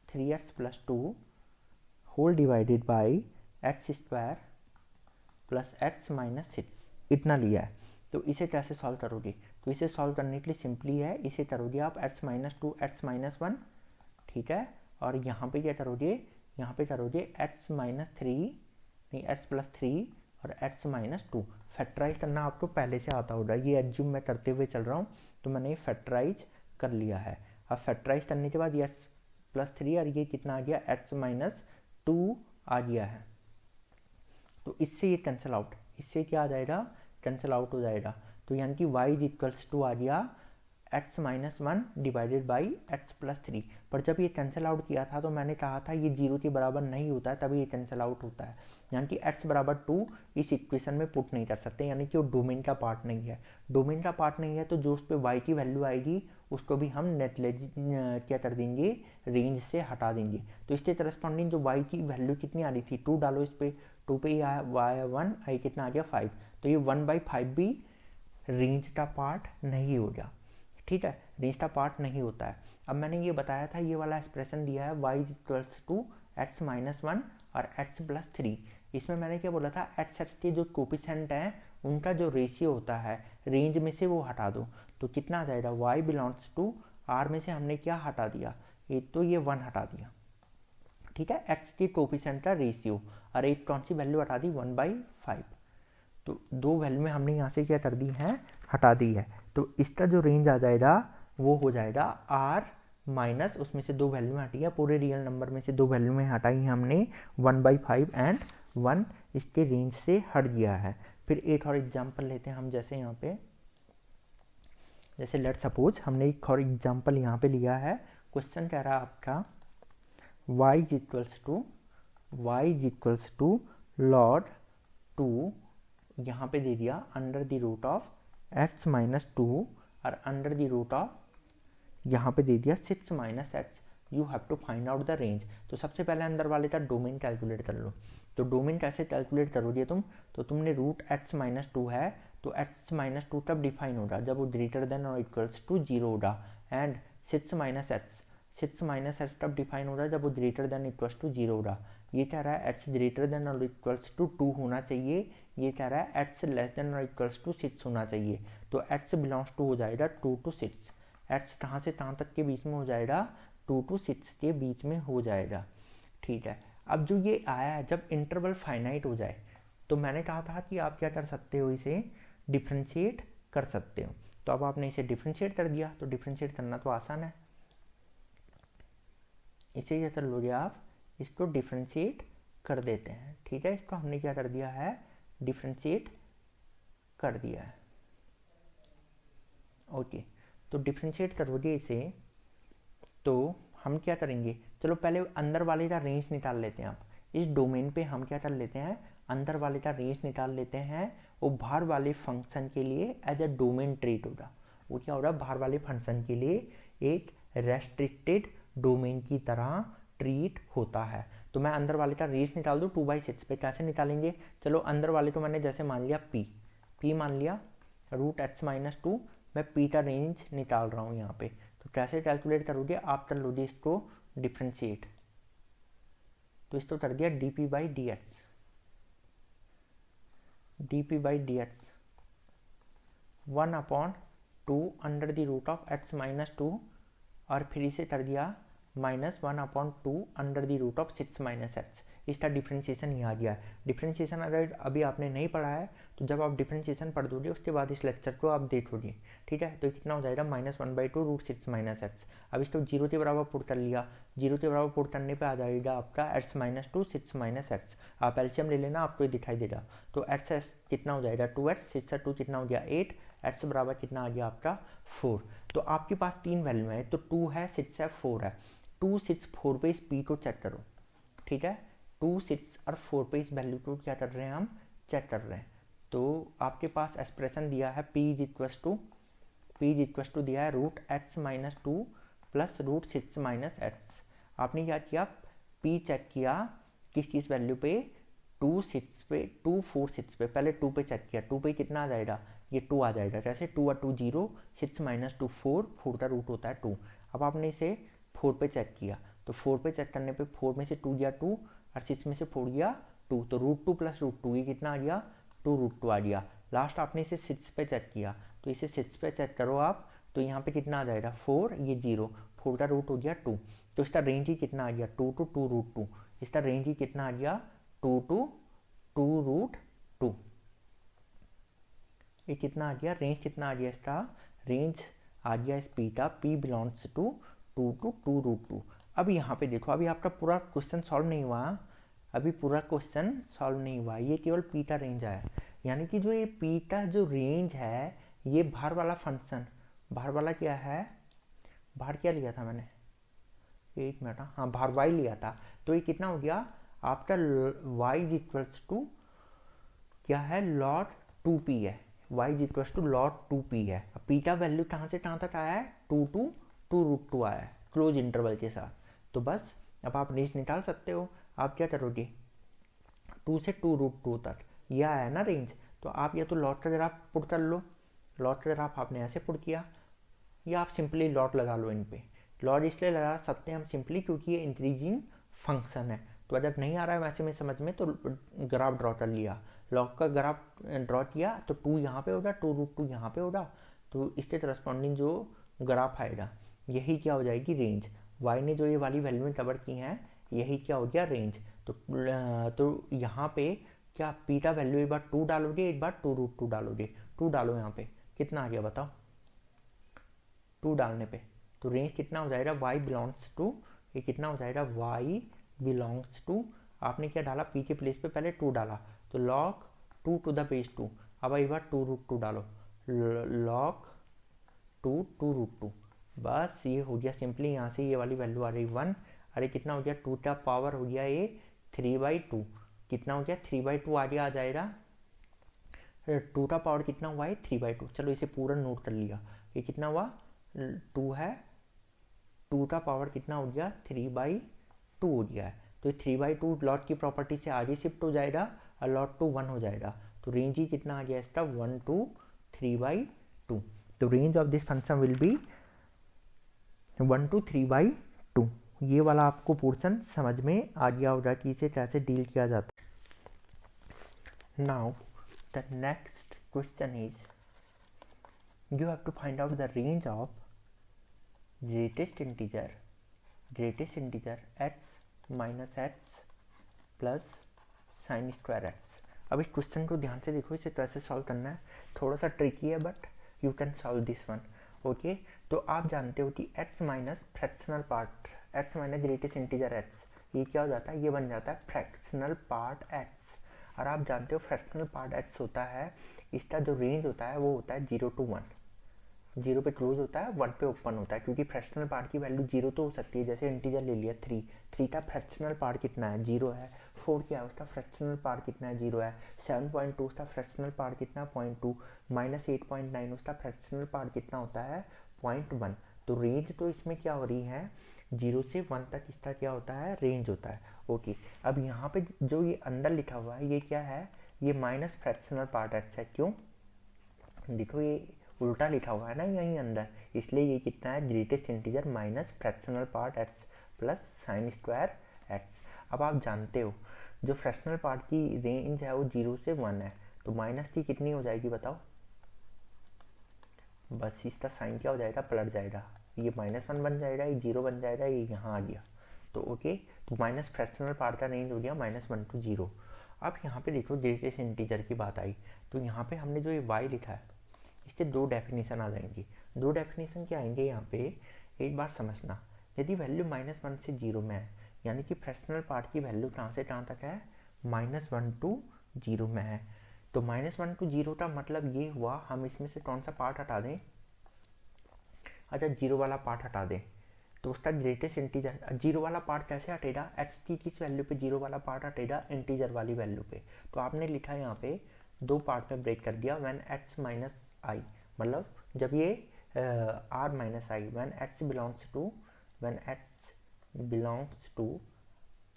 3x plus 2 whole divided by x² plus x minus 6, इतना लिया है। तो इसे कैसे सॉल्व करोगे, तो इसे सॉल्व करने के लिए सिंपली है, इसे करोगे आप x माइनस 2 x माइनस 1, ठीक है। और यहाँ पे क्या करोगे, यहाँ पे करोगे x माइनस 3 नहीं x प्लस 3 और x माइनस 2। फैक्टराइज करना आपको पहले से आता होगा, ये एज्यूम मैं करते हुए चल रहा हूँ, तो मैंने ये फैक्टराइज कर लिया है। अब फैक्टराइज करने के बाद ये x प्लस 3 और ये कितना आ गया x माइनस 2 आ गया है, तो इससे ये कैंसिल आउट, इससे क्या आ जाएगा कैंसिल आउट हो जाएगा। तो यानी कि y इज इक्वल्स टू आ गया x minus 1 divided by x plus 3। पर जब ये कैंसिल आउट किया था तो मैंने कहा था ये 0 के बराबर नहीं होता है, तभी ये कैंसिल आउट होता है, यानी कि x बराबर 2 इस इक्वेशन में पुट नहीं कर सकते, यानी कि वो डोमेन का पार्ट नहीं है। डोमेन का पार्ट नहीं है तो जो उस पर y की वैल्यू आएगी उसको भी हम क्या कर देंगे, रेंज से हटा देंगे। तो इसके करस्पॉन्डिंग जो y की वैल्यू कितनी आ रही थी 2 डालो इस पर, 2 पे ही आया y 1, आई कितना आ गया 5, तो ये 1/5 भी रेंज का पार्ट नहीं होगा, ठीक है, रेंज का पार्ट नहीं होता है। अब मैंने ये बताया था, ये वाला एक्सप्रेशन दिया है y equals to x minus 1 और x प्लस 3। इसमें मैंने क्या बोला था, x के जो कोपिशेंट हैं उनका जो रेशियो होता है रेंज में से वो हटा दो, तो कितना आ जाएगा y बिलोंग्स टू r में से हमने क्या हटा दिया, एक तो ये 1 हटा दिया, ठीक है, x के कोपिशेंट का रेशियो, और एक कौन सी वैल्यू हटा दी 1/5, तो दो वैल्यू में हमने यहाँ से क्या कर दी है, हटा दी है। तो इसका जो रेंज आ जाएगा वो हो जाएगा r माइनस, उसमें से दो वैल्यू में हटी है, पूरे रियल नंबर में से दो वैल्यू में हटाई हमने 1/5 एंड 1, इसके रेंज से हट गया है। फिर एक और एग्जांपल लेते हैं हम, जैसे यहाँ पे जैसे लेट सपोज हमने एक और एग्जांपल यहाँ पे लिया है। क्वेश्चन कह रहा है आपका y is equals to log 2, यहाँ पे दे दिया under the root of x minus 2 और अंडर द रूट ऑफ यहाँ पे दे दिया 6 minus x, you have to find out the range. तो सबसे पहले अंदर वाले का डोमेन कैलकुलेट कर लो। तो डोमेन कैसे कैलकुलेट करोगे तुम, तो तुमने रूट x माइनस 2 है, तो x माइनस 2 तब डिफाइन होगा जब वो ग्रेटर देन और इक्वल्स टू 0 होगा, एंड 6 माइनस x तब डिफाइन होगा जब वो ग्रेटर देन इक्वल्स टू 0 होगा। ये कह रहा है x ग्रेटर देन और इक्वल्स टू 2 होना चाहिए, ये कह रहा है x लेस देन और इक्वल्स टू 6 होना चाहिए, तो x बिलोंग्स टू हो जाएगा 2 to 6, x कहाँ से कहाँ तक के बीच में हो जाएगा 2 to 6 के बीच में हो जाएगा, ठीक है। अब जो ये आया है जब इंटरवल फाइनाइट हो जाए, तो मैंने कहा था कि आप क्या कर सकते हो, इसे डिफ्रेंशिएट कर सकते हो। तो अब आपने इसे डिफ्रेंशिएट कर दिया, तो डिफ्रेंशिएट करना तो आसान है, इसे क्या कर लोगे आप, इसको डिफ्रेंशिएट कर देते हैं, ठीक है। इसको हमने क्या कर दिया है, डिफ्रेंशिएट कर दिया है, ओके। तो डिफ्रेंशिएट करोगे इसे तो हम क्या करेंगे, चलो पहले अंदर वाले का रेंज निकाल लेते हैं। आप इस डोमेन पे हम क्या कर लेते हैं, अंदर वाले का रेंज निकाल लेते हैं। वो बाहर वाले फंक्शन के लिए एज अ डोमेन ट्रीट होगा। वो क्या हो रहा है, बाहर वाले फंक्शन के लिए एक रेस्ट्रिक्टेड डोमेन की तरह ट्रीट होता है। तो मैं अंदर वाले का रेंज निकाल दूँ 2/6 पे, कैसे निकालेंगे, चलो अंदर वाले को मैंने जैसे मान लिया p मान लिया, √x-2, मैं p का रेंज निकाल रहा हूँ यहाँ पे। तो कैसे कैलकुलेट करोगे, आप कर लोगे इसको डिफ्रेंशिएट, तो इसको कर दिया dp/dx, dp/dx 1/2 under the root of x-2, और फिर इसे कर दिया -1/2 under the root of 6-x। इसका डिफ्रेंशिएशन ही आ गया है। डिफ्रेंशिएशन अगर अभी आपने नहीं पढ़ा है तो जब आप डिफ्रेंशिएशन पढ़ दोगे उसके बाद इस लेक्चर को आप देखोगे, ठीक है। तो कितना हो जाएगा, -1/2 √6-x। अब इसको 0 के बराबर पुट कर लिया, 0 के बराबर पुट करने पे आ जाएगा आपका x-2 6-x। आप एलसीएम ले लेना, आपको ये दिखाई देगा। तो x कितना हो जाएगा 2x, 6 2 कितना हो गया 8, x बराबर कितना आ गया आपका 4। तो आपके पास 3 वैल्यू है, तो 2 है, 6 है, 4 है। 2 6 4 पे इस p को चेक करो, ठीक है। 2 6 और 4 पे इस वैल्यू को क्या कर रहे हैं, हम चेक कर रहे हैं। तो आपके पास एक्सप्रेशन दिया है p इज इक्वल टू दिया है √x-2 प्लस √6-x। आपने क्या किया, p चेक किया किस वैल्यू पे, 2 6 पे, 2 4 6 पे, पहले 2 पे चेक किया, 2 पे कितना आ जाएगा, ये 2 आ जाएगा। कैसे, 2 और 2 0, 6-2 4, 4 का रूट होता है 2। अब आपने इसे 4 पे चेक किया, तो 4 पे चेक करने पे 4 में से 2 गया 2 और 6 में से 4 गया 2, तो √2 प्लस √2 ये कितना आ गया, 2√2 आ गया। लास्ट आपने इसे 6 पे चेक किया, तो इसे 6 पे चेक करो आप, तो यहाँ पे कितना आ जाएगा 4, ये 0, 4 का रूट हो गया 2। तो इसका रेंज ही कितना आ गया 2 to 2√2। इसका रेंज ही कितना आ गया 2 to 2√2। ये कितना आ गया, रेंज कितना आ गया, इसका रेंज आ गया इस p का, p बिलोंग्स टू 2 to 2√2। अब यहाँ पे देखो, अभी आपका पूरा क्वेश्चन सॉल्व नहीं हुआ, अभी पूरा क्वेश्चन सॉल्व नहीं हुआ, ये केवल p का रेंज आया। यानी कि जो ये p का जो रेंज है, ये बाहर वाला फंक्शन, बाहर वाला क्या है, बाहर क्या लिया था मैंने, एक मिनट, हाँ बाहर y लिया था। तो ये कितना हो गया आपका, y इज इक्वल्स टू क्या है, log 2p है, y is equals to log 2p है। अब p का वैल्यू कहाँ से कहाँ तक आया है, 2 to 2√2 आया है क्लोज इंटरवल के साथ। तो बस अब आप रेंज निकाल सकते हो। आप क्या करोगे, 2 से 2√2 तक यह आया ना रेंज, तो आप या तो लॉट का ग्राफ पुट कर लो, लॉट का ग्राफ आपने ऐसे पुट किया, या आप सिंपली लॉट लगा लो इन पे। लॉट इसलिए लगा सकते हैं हम सिंपली क्योंकि ये इंक्रीजिंग फंक्शन है। तो अगर नहीं आ रहा है वैसे में समझ में, तो ग्राफ ड्रॉ कर लिया, लॉग का ग्राफ ड्रॉ किया, तो 2 यहाँ पे होगा, 2√2 यहाँ पे होगा, तो इसके करस्पॉन्डिंग जो ग्राफ आएगा यही क्या हो जाएगी, रेंज। y ने जो ये वाली वैल्यू में कवर की हैं, यही क्या हो गया, रेंज। तो यहाँ पे क्या p का वैल्यू एक बार 2 डालोगे, एक बार 2√2 डालोगे, 2 डालो यहाँ पे, कितना आ गया बताओ, 2 डालने पे तो रेंज कितना हो जाएगा, y बिलोंग्स टू, ये कितना हो जाएगा, y बिलोंग्स टू, आपने क्या डाला, p के प्लेस पे पहले 2 डाला, तो log 2 to the base 2। अब एक बार 2√2 डालो, log 2 2√2, बस ये हो गया सिंपली। यहाँ से ये वाली वैल्यू आ रही 1, अरे कितना हो गया, 2 का पावर हो गया ये 3/2, कितना हो गया 3/2 आगे आ जाएगा, 2 का पावर कितना हुआ है 3/2। चलो इसे पूरा नोट कर लिया, ये कितना हुआ 2 है, 2 का पावर कितना हो गया 3/2 हो गया है। तो ये 3/2 लॉट की प्रॉपर्टी से आगे शिफ्ट हो जाएगा और लॉट टू 1 हो जाएगा, तो रेंज ही कितना आ गया इसका 1 to 3/2। तो range of this function will be 1 to 3/2। ये वाला आपको पोर्शन समझ में आ गया होगा कि इसे कैसे डील किया जाता है। Now the next question is, you have to find out the range of greatest integer x minus x plus sin square x। अब इस क्वेश्चन को ध्यान से देखो, इसे कैसे सॉल्व करना है, थोड़ा सा ट्रिकी है but you can solve this one, okay. तो आप जानते हो कि x minus fractional part, x minus greatest integer x, ये क्या हो जाता है, ये बन जाता है फ्रैक्शनल पार्ट x। और आप जानते हो फ्रैक्शनल पार्ट x होता है, इसका जो रेंज होता है वो होता है 0 to 1, 0 पे क्लोज होता है 1 पे ओपन होता है, क्योंकि फ्रैक्शनल पार्ट की वैल्यू 0 तो हो सकती है। जैसे इंटीजर ले लिया 3, 3 का फ्रैक्शनल पार्ट कितना है, 0 है। 4 क्या है, उसका फ्रैक्शनल पार्ट कितना है, 0 है। 7.2 उसका फ्रैक्शनल पार्ट कितना, 0.2। -8.9 उसका फ्रैक्शनल पार्ट कितना होता है, 0.1। तो रेंज तो इसमें क्या हो रही है, 0 से 1 तक इसका क्या होता है, रेंज होता है। ओके, अब यहाँ पे जो ये अंदर लिखा हुआ है ये क्या है, ये माइनस फ्रैक्शनल पार्ट x है। क्यों, देखो ये उल्टा लिखा हुआ है ना यहीं अंदर, इसलिए ये कितना है, greatest integer minus fractional part x plus sine square x। अब आप जानते हो जो फ्रैक्शनल पार्ट की रेंज है वो 0 से 1 है, तो माइनस की कितनी हो जाएगी बताओ, बस इसका साइन क्या हो जाएगा, पलट जाएगा, ये -1 बन जाएगा, ये 0 बन जाएगा, ये यहाँ आ गया। तो ओके, तो माइनस फ्रैक्शनल पार्ट का रेंज हो गया -1 to 0। अब यहाँ पे देखो ग्रेटेस्ट इंटीजर की बात आई, तो यहाँ पे हमने जो ये y लिखा है इसके दो डेफिनेशन आ जाएंगी। दो डेफिनेशन क्या आएंगे यहाँ पे, एक बार समझना, यदि वैल्यू -1 से 0 में है, यानी कि फ्रैक्शनल पार्ट की वैल्यू कहाँ से कहाँ तक है, -1 to 0 में है। तो -1 to 0 का मतलब ये हुआ, हम इसमें से कौन सा पार्ट हटा दें, अच्छा 0 वाला पार्ट हटा दें, तो उसका ग्रेटेस्ट इंटीजर, 0 वाला पार्ट कैसे हटेगा, x की किस वैल्यू पे 0 वाला पार्ट हटेगा, इंटीजर वाली वैल्यू पे। तो आपने लिखा यहाँ पे दो पार्ट में ब्रेक कर दिया, व्हेन x माइनस आई, मतलब जब ये r minus i, when x belongs to, when x belongs to,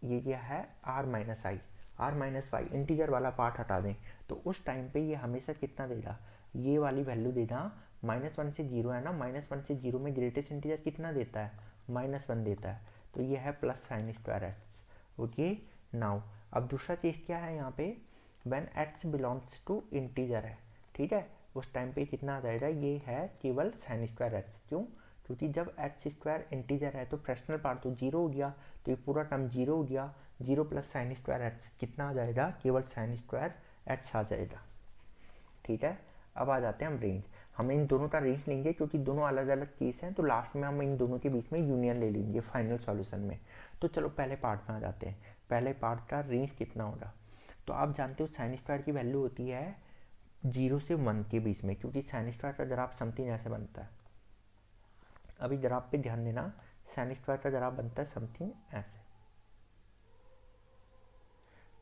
ये क्या है r minus i, r minus y, integer वाला पार्ट हटा दें, तो उस टाइम पे ये हमेशा कितना देगा, ये वाली वैल्यू देगा, -1 से 0 है ना, -1 से 0 में ग्रेटेस्ट इंटीजर कितना देता है, -1 देता है, तो ये है plus sine square x। Okay, now अब दूसरा केस क्या है यहाँ पे, when x belongs to integer है, ठीक है, उस टाइम पे कितना आ जाएगा, ये है केवल साइन स्क्वायर x। क्यों, क्योंकि जब एक्स स्क्वायर इंटीजर है तो फ्रैक्शनल पार्ट तो 0 हो गया, तो ये पूरा टर्म 0 हो गया, 0 प्लस साइन स्क्वायर एक्स कितना आ जाएगा, केवल साइन स्क्वायर एक्स आ जाएगा। ठीक है, अब आ जाते हैं हम रेंज, हम इन दोनों का रेंज लेंगे क्योंकि दोनों अलग अलग केस हैं, तो लास्ट में हम इन दोनों के बीच में यूनियन ले लेंगे फाइनल सॉल्यूशन में। तो चलो पहले पार्ट में आ जाते हैं, पहले पार्ट का रेंज कितना होगा। तो आप जानते हो साइन स्क्वायर की वैल्यू होती है 0 से 1 के बीच में, क्योंकि साइन स्क्वायर का ग्राफ समथिंग ऐसे बनता है, अभी ग्राफ पे ध्यान देना, साइन स्क्वायर का ग्राफ बनता है समथिंग ऐसे,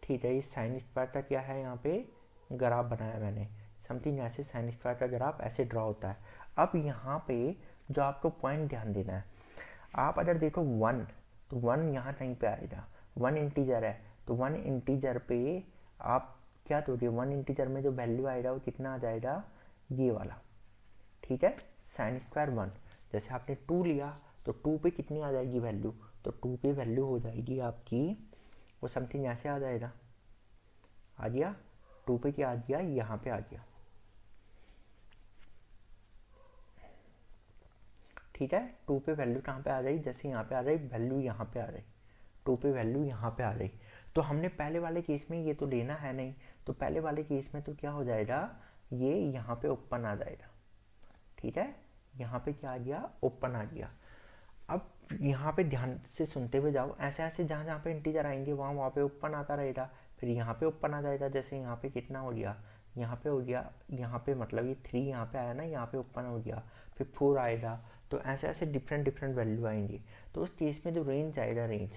ठीक है, ये साइन स्क्वायर का क्या है, यहाँ पे ग्राफ बनाया मैंने समथिंग ऐसे, साइन स्क्वायर का ग्राफ ऐसे ड्रॉ होता है। अब यहाँ पे जो आपको पॉइंट ध्यान देना है, आप अगर देखो 1, तो 1 यहाँ कहीं पे आएगा, 1 इंटीजर है, तो 1 इंटीजर पे आप क्या दोगे, 1 इंटीजर में जो वैल्यू आएगा वो कितना आ जाएगा, ये वाला, ठीक है, साइन स्क्वायर 1। जैसे आपने 2 लिया तो 2 पे कितनी आ जाएगी वैल्यू, तो 2 पे वैल्यू हो जाएगी आपकी, वो समथिंग ऐसे आ जाएगा, आ गया, 2 पे क्या आ गया, यहाँ पे आ गया, ठीक है। 2 पे वैल्यू कहाँ पे आ रही, जैसे यहाँ पे आ रही वैल्यू, यहाँ पे आ रही, 2 पे वैल्यू यहाँ पे आ रही। तो हमने पहले वाले केस में ये तो लेना है नहीं, तो पहले वाले केस में तो क्या हो जाएगा, ये यहाँ पे ओपन आ जाएगा, ठीक है, यहाँ पे क्या आ गया, ओपन आ गया। अब यहाँ पे ध्यान से सुनते हुए जाओ, ऐसे ऐसे जहाँ जहाँ पे इंटीजर आएंगे वहाँ वहाँ पे ओपन आता रहेगा, फिर यहाँ पे ओपन आ जाएगा, जैसे यहाँ पे कितना हो गया, यहाँ पे हो गया, यहाँ पे मतलब ये 3 यहाँ पे आया ना, यहाँ पे ओपन हो गया, फिर 4 आएगा, तो ऐसे ऐसे डिफरेंट डिफरेंट वैल्यू आएंगी। तो उस केस में जो रेंज आएगा, रेंज,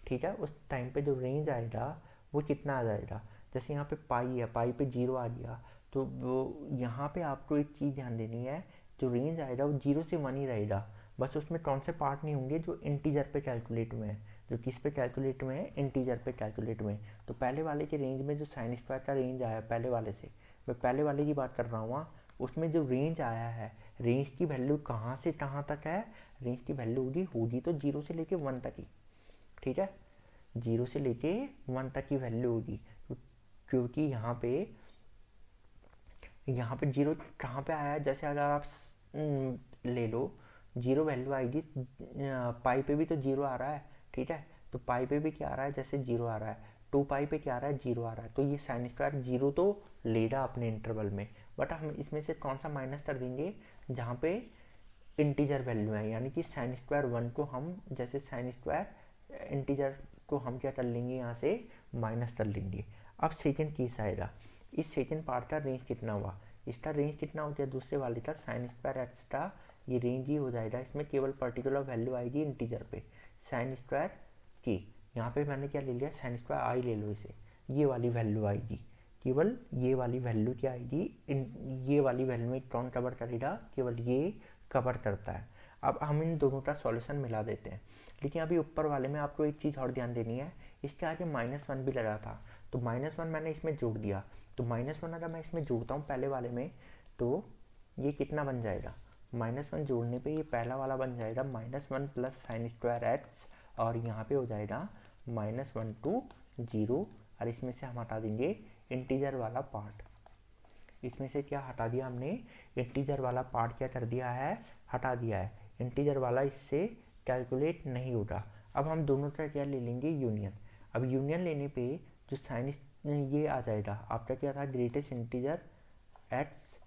ठीक है, उस टाइम पे जो रेंज आएगा वो कितना आ जाएगा, जैसे यहाँ पे पाई है, पाई पे 0 आ गया, तो वो यहाँ पे आपको एक चीज़ ध्यान देनी है, जो रेंज आएगा वो 0 से 1 ही रहेगा, बस उसमें कौन से पार्ट नहीं होंगे जो इंटीजर पे कैलकुलेट हुए हैं, जो किस पे कैलकुलेट हुए हैं, इंटीजर पे कैलकुलेट हुए हैं। तो पहले वाले के रेंज में जो साइन स्क्वायर का रेंज आया पहले वाले से, मैं पहले वाले की बात कर रहा हूँ, उसमें जो रेंज आया है, रेंज की वैल्यू कहाँ से कहाँ तक है, रेंज की वैल्यू होगी तो 0 से लेके 1 तक ही, ठीक है, 0 से लेके 1 तक की वैल्यू होगी, क्योंकि यहाँ पे 0 कहाँ पे आया है, जैसे अगर आप ले लो 0 वैल्यू आएगी, पाई पे भी तो 0 आ रहा है, ठीक है, तो पाई पे भी क्या आ रहा है, जैसे 0 आ रहा है, 2 पाई पे क्या आ रहा है, 0 आ रहा है, तो ये साइन स्क्वायर 0 तो लेगा अपने इंटरवल में, बट हम इसमें से कौन सा माइनस कर देंगे, जहाँ पे इंटीजर वैल्यू है, यानी कि साइन स्क्वायर 1 को हम, जैसे साइन स्क्वायर इंटीजर को हम क्या कर लेंगे, यहाँ से माइनस कर लेंगे। अब सेकेंड केस आएगा, इस सेकेंड पार्ट का रेंज कितना हुआ, इसका रेंज कितना हो गया दूसरे वाले का साइन स्क्वायर एक्स का, ये रेंज ही हो जाएगा। इसमें केवल पर्टिकुलर वैल्यू आएगी इंटीजर पे, साइन स्क्वायर की, यहाँ पे मैंने क्या ले लिया, साइन स्क्वायर आई ले लो इसे, ये वाली वैल्यू आएगी, केवल ये वाली वैल्यू क्या आएगी, ये वाली वैल्यू में कौन कवर करेगा, केवल ये कवर करता है। अब हम इन दोनों का सॉल्यूशन मिला देते हैं, लेकिन अभी ऊपर वाले में आपको एक चीज़ और ध्यान देनी है, इसके आगे -1 भी लगा था, तो -1 मैंने इसमें जोड़ दिया, तो -1 अगर मैं इसमें जोड़ता हूँ पहले वाले में, तो ये कितना बन जाएगा, -1 जोड़ने पे ये पहला वाला बन जाएगा -1 प्लस साइन स्क्वायर एक्स, और यहाँ पे हो जाएगा -1 to 0, और इसमें से हम हटा देंगे इंटीजर वाला पार्ट। इसमें से क्या हटा दिया हमने, इंटीजर वाला पार्ट क्या कर दिया है, हटा दिया है, इंटीजर वाला इससे कैलकुलेट नहीं होगा। अब हम दोनों का क्या ले लेंगे, यूनियन। अब यूनियन लेने पे जो साइन ये आ जाएगा आपका, क्या था, greatest integer x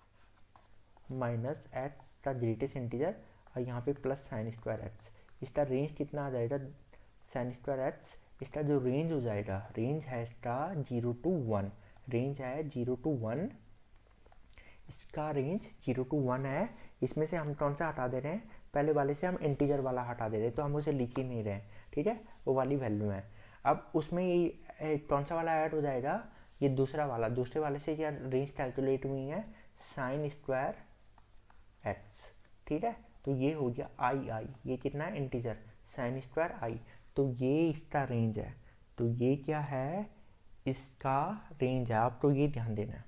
minus x का ग्रेटेस्ट इंटीजर, और यहाँ पे प्लस साइन स्क्वायर एक्स, इसका रेंज कितना आ जाएगा, साइन स्क्वायर एक्स, इसका जो रेंज हो जाएगा, रेंज है इसका 0 to 1, रेंज है 0 to 1, इसका रेंज 0 to 1 है। इसमें से हम कौन सा हटा दे रहे हैं, पहले वाले से हम इंटीजर वाला हटा दे रहे हैं, तो हम उसे लिख ही नहीं रहे हैं, ठीक है, वो वाली वैल्यू है। अब उसमें ये कौन सा वाला ऐड हो जाएगा, ये दूसरा वाला, दूसरे वाले से क्या रेंज कैलकुलेट हुई है, साइन स्क्वायर एक्स, ठीक है, तो ये हो गया आई, ये कितना है, इंटीजर, साइन स्क्वायर आई, तो ये इसका रेंज है, तो ये क्या है, इसका रेंज है, आपको ये ध्यान देना है,